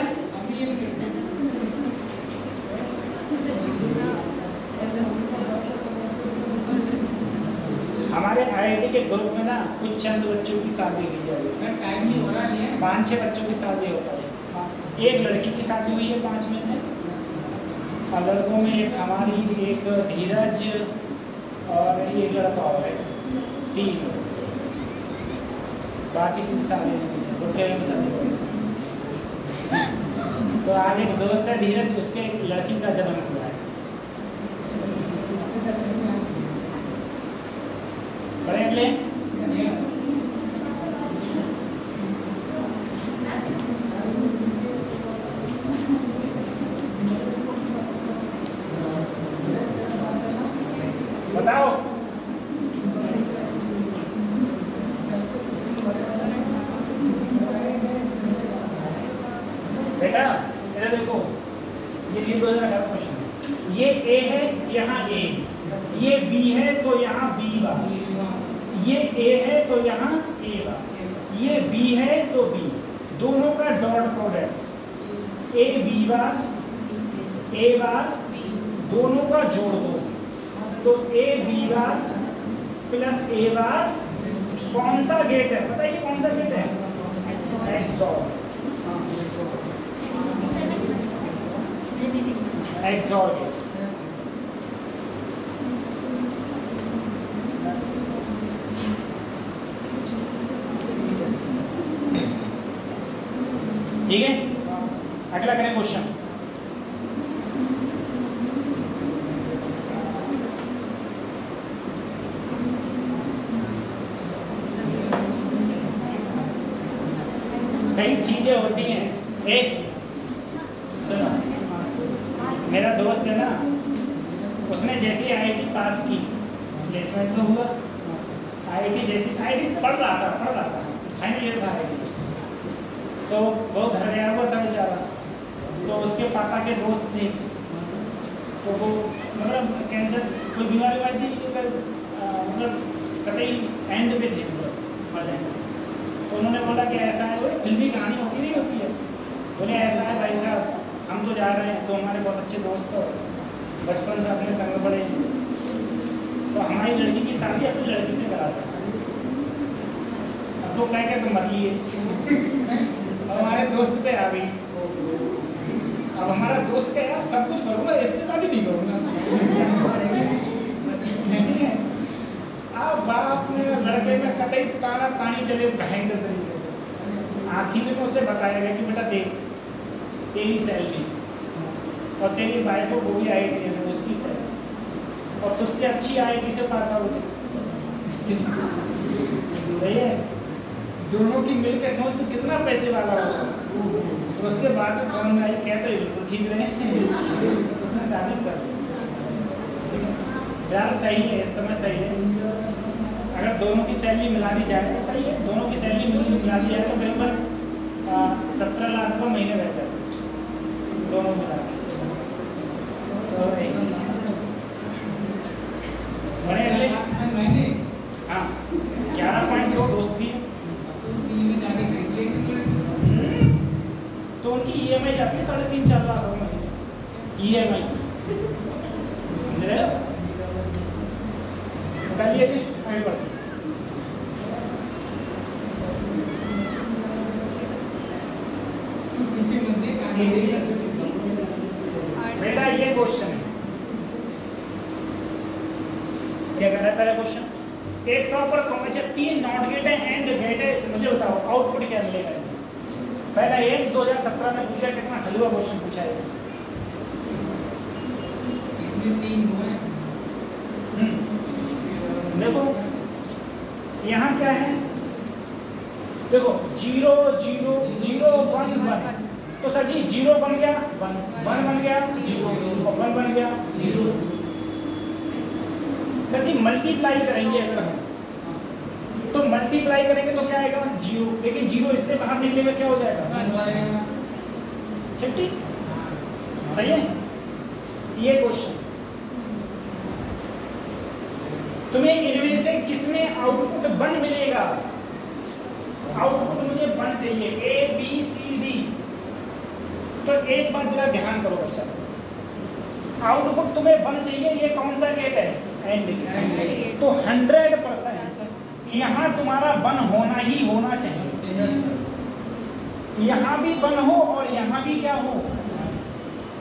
हमारे आईआईटी के ग्रुप में ना कुछ चंद बच्चों की शादी हुई है। सर टाइम नहीं हो रहा है, 5-6 बच्चों की शादी होता है। एक लड़की की शादी हुई है 5 में से, और लड़कों में एक हमारी, एक धीरज और एक लड़का और है, 3। बाकी से शादी में शादी हुई। तो आज एक दोस्त है धीरज, उसके एक लड़की का जन्म हुआ है। पढ़ें ले? बताओ। बेटा इधर देखो, ये क्वेश्चन, ये ए है, यहाँ ए, ये बी है तो यहाँ बी बा, ये ए है तो यहाँ ए बा, ये बी है तो बी, दोनों का dot product A B bar A bar दोनों का जोड़ दो, तो ए बी बार प्लस ए बार कौन सा गेट है? बताइए कौन सा गेट है? एक्सॉर। XOR gate. ठीक है, अगला करें क्वेश्चन। कई चीजें होती हैं। एक सुनो, मेरा दोस्त है ना, उसने जैसे आईआईटी पास की, प्लेसमेंट तो हुआ, आईआईटी जैसे आईआईटी पढ़ रहा था फाइनल ईयर था आईआईटी, तो वो घर गया हुआ था बेचारा। तो उसके पापा के दोस्त थे, तो वो मतलब कैंसर कोई बीमारी वाली थी, मतलब कतई एंड पे थे, मर जाएंगे। तो उन्होंने बोला कि ऐसा है, वो फिल्मी कहानी होती नहीं होती है, बोले ऐसा है भाई साहब, हम तो जा रहे हैं, तो हमारे बहुत अच्छे दोस्त हो, बचपन से अपने संग पड़े, तो हमारी लड़की की शादी अपनी लड़की से करा था। अब तो कह के तुम मर लिए, और हमारे दोस्त पे आ गई। अब हमारा दोस्त कह रहा सब कुछ करूँगा, इससे शादी नहीं करूँगा। लड़के का कतई ताना तानी चले भयंकर तरीके से। आखिर में उसे बताया गया कि बेटा देख, तेरी सैलरी और तेरी वाइफ को वो भी IIT में उसकी सैलरी और तुझसे अच्छी IIT से पास आउट सही है, दोनों की मिल के सोच तो कितना पैसे वाला होगा। तो उसके बाद में समझ में आई, कहते बिल्कुल ठीक रहे उसने शादी कर दी। यार सही है, इस समय सही है। अगर दोनों की सैलरी मिला दी जाए तो सही है, दोनों की सैलरी मिला दी जाए तो करीबन 17 लाख रुपये महीने रहता है दोनों मिला के। तो बड़े अगले महीने हाँ 11.2 दोस्त भी है। तो उनकी EMI जाती है 3.5-4 लाख रुपये महीने EMI। समझ रहे हो? बताइए आगे बढ़ते। बेटा ये क्वेश्चन है, क्या कह रहा है पहला क्वेश्चन? एक प्रॉपर कॉम्बिनेशन 3 नॉट गेट है एंड गेट है, मुझे बताओ आउटपुट क्या मिलेगा? पहला एक 2017 में पूछा, कितना हलवा क्वेश्चन पूछा है इसमें 3 हुए। देखो यहाँ क्या है, देखो 0 0 0 1 1, तो सर जी 0 बन गया 1 1 बन गया 0 और 1 बन गया 0। सर जी मल्टीप्लाई करेंगे अगर हम, तो मल्टीप्लाई करेंगे तो क्या आएगा 0, लेकिन 0 इससे बाहर निकलेगा क्या हो जाएगा? ठीक सही है। ये क्वेश्चन तुम्हें इनमें से किसमें आउटपुट 1 मिलेगा? आउटपुट मुझे 1 चाहिए, ABCD। तो एक बात जरा ध्यान करो बच्चा, आउटपुट तुम्हें 1 चाहिए, ये कौन सा गेट है? AND gate. तो 100% यहाँ तुम्हारा 1 होना ही होना चाहिए, यहाँ भी 1 हो और यहाँ भी क्या हो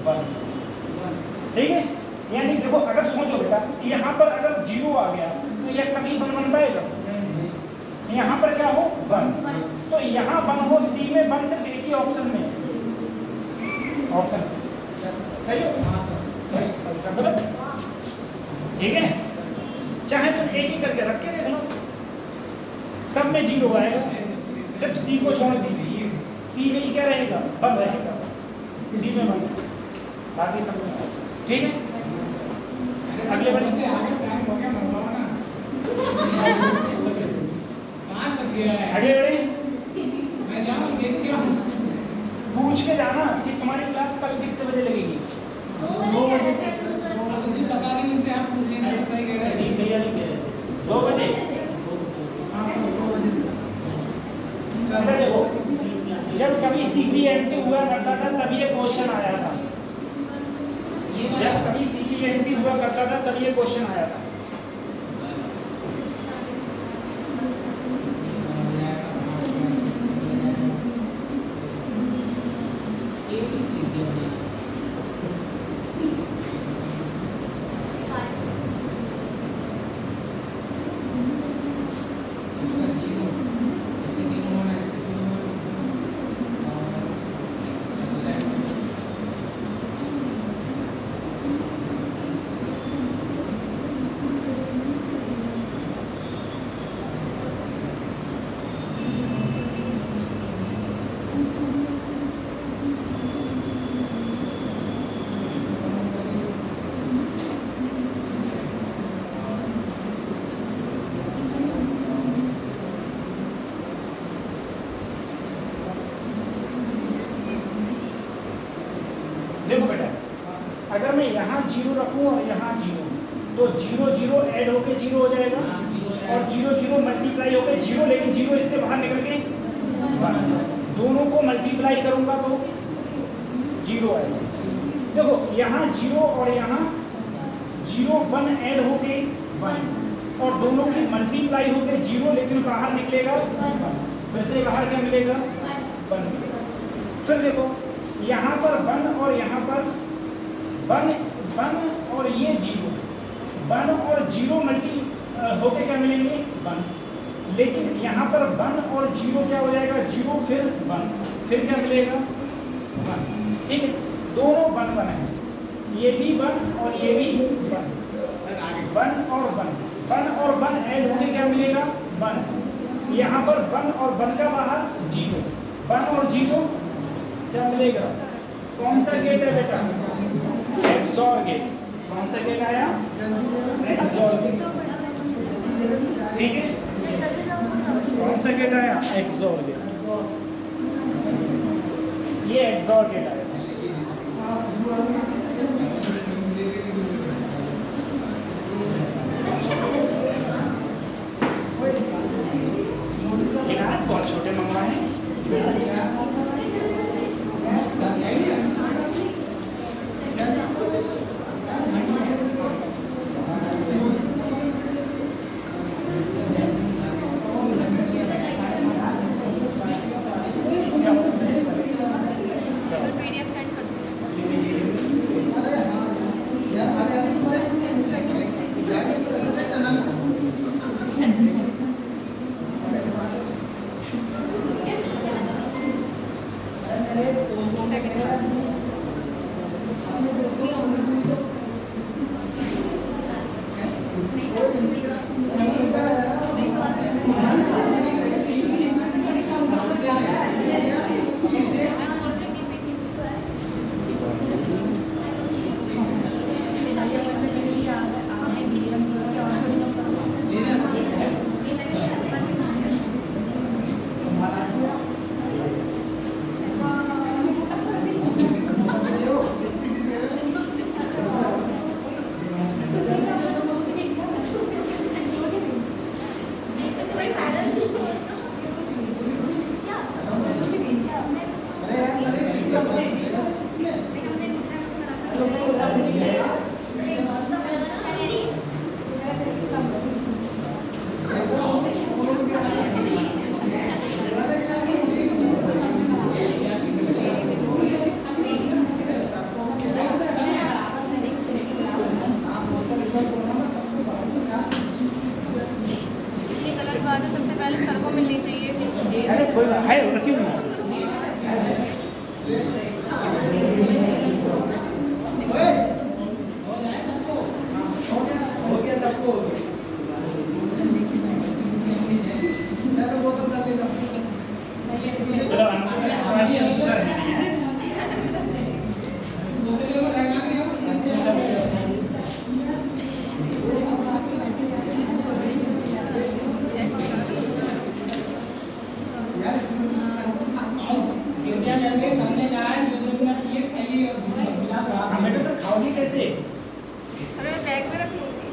1। ठीक है, यानी देखो अगर सोचो बेटा, यहाँ पर अगर 0 आ गया तो यह कभी 1 बन पाएगा? यहाँ पर क्या हो 1, तो यहाँ 1 हो, C में 1 सिर्फ एक ही ऑप्शन में, ऑप्शन C सही हो? ठीक है, चाहे तुम एक ही करके रख के देख लो, सब में 0 आएगा, सिर्फ C को छोड़ दी, C में ही क्या रहेगा 1 रहेगा, C में 1, बाकी सब में। ठीक है, अगले बार से आगे टाइम हो गया, मंगवाओ ना। कहाँ तक गया है? आगे बढ़े, मैं जाऊँ देख के आऊँ। पूछ के जाना कि तुम्हारी क्लास कल कितने बजे लगेगी? 2 बजे। मुझे पता नहीं, उनसे आप पूछ लेना, सही कह रहे हैं। ठीक भैया, नहीं कह रहे 2 बजे। बेटा देखो, जब कभी CPMT हुआ करता था तब ये क्वेश्चन आया था, जब कभी CPMT हुआ करता था तब ये क्वेश्चन आया था। देखो बेटा, अगर मैं यहाँ 0 रखूँ और यहाँ 0, तो 0 0 ऐड होके 0 हो जाएगा और 0 0 मल्टीप्लाई होके 0, लेकिन 0 इससे बाहर निकल के 1, दोनों को मल्टीप्लाई करूंगा तो 0 आएगा। देखो यहाँ 0 और यहाँ 0 1 ऐड होके 1 और दोनों की मल्टीप्लाई होके 0, लेकिन बाहर निकलेगा 1, फिर से बाहर क्या मिलेगा 1 मिलेगा। फिर देखो यहाँ पर 1 और यहाँ पर 1 और ये 0, 1 और 0 मल्टी होके क्या मिलेंगे 1, लेकिन यहाँ पर 1 और 0 क्या हो जाएगा, 0 फिर 1, फिर क्या मिलेगा 1, ठीक है। दोनों 1 1 है, ये भी 1 और ये भी 1, 1 और 1 ऐड होने क्या मिलेगा 1। यहाँ पर 1 और 1 का बाहर 0, 1 और 0 क्या मिलेगा, कौन सा गेट है बेटा, XOR गेट। कौन सा गेट आया, XOR गेट, ठीक है। कौन सा गेट आया, XOR गेट, ये XOR गेट आया। गिलास बहुत छोटे मंगवाए हैं। PDF सेंड कर दो। सबसे पहले सर को मिलनी चाहिए। अरे कोई है रखी हुई खाओगी कैसे? अरे बैग में रख लूंगी।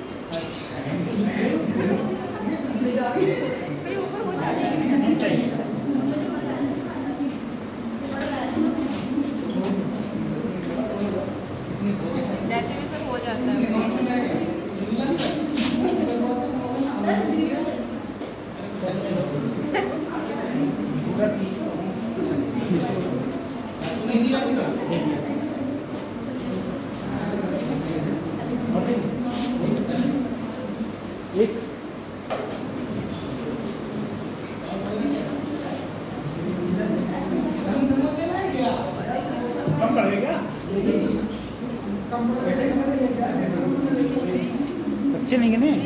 सही ऊपर हो जाता है। सही जैसे भी सर हो जाता है। पूरा 30 एक कम कर देगा बच्चे लेंगे नहीं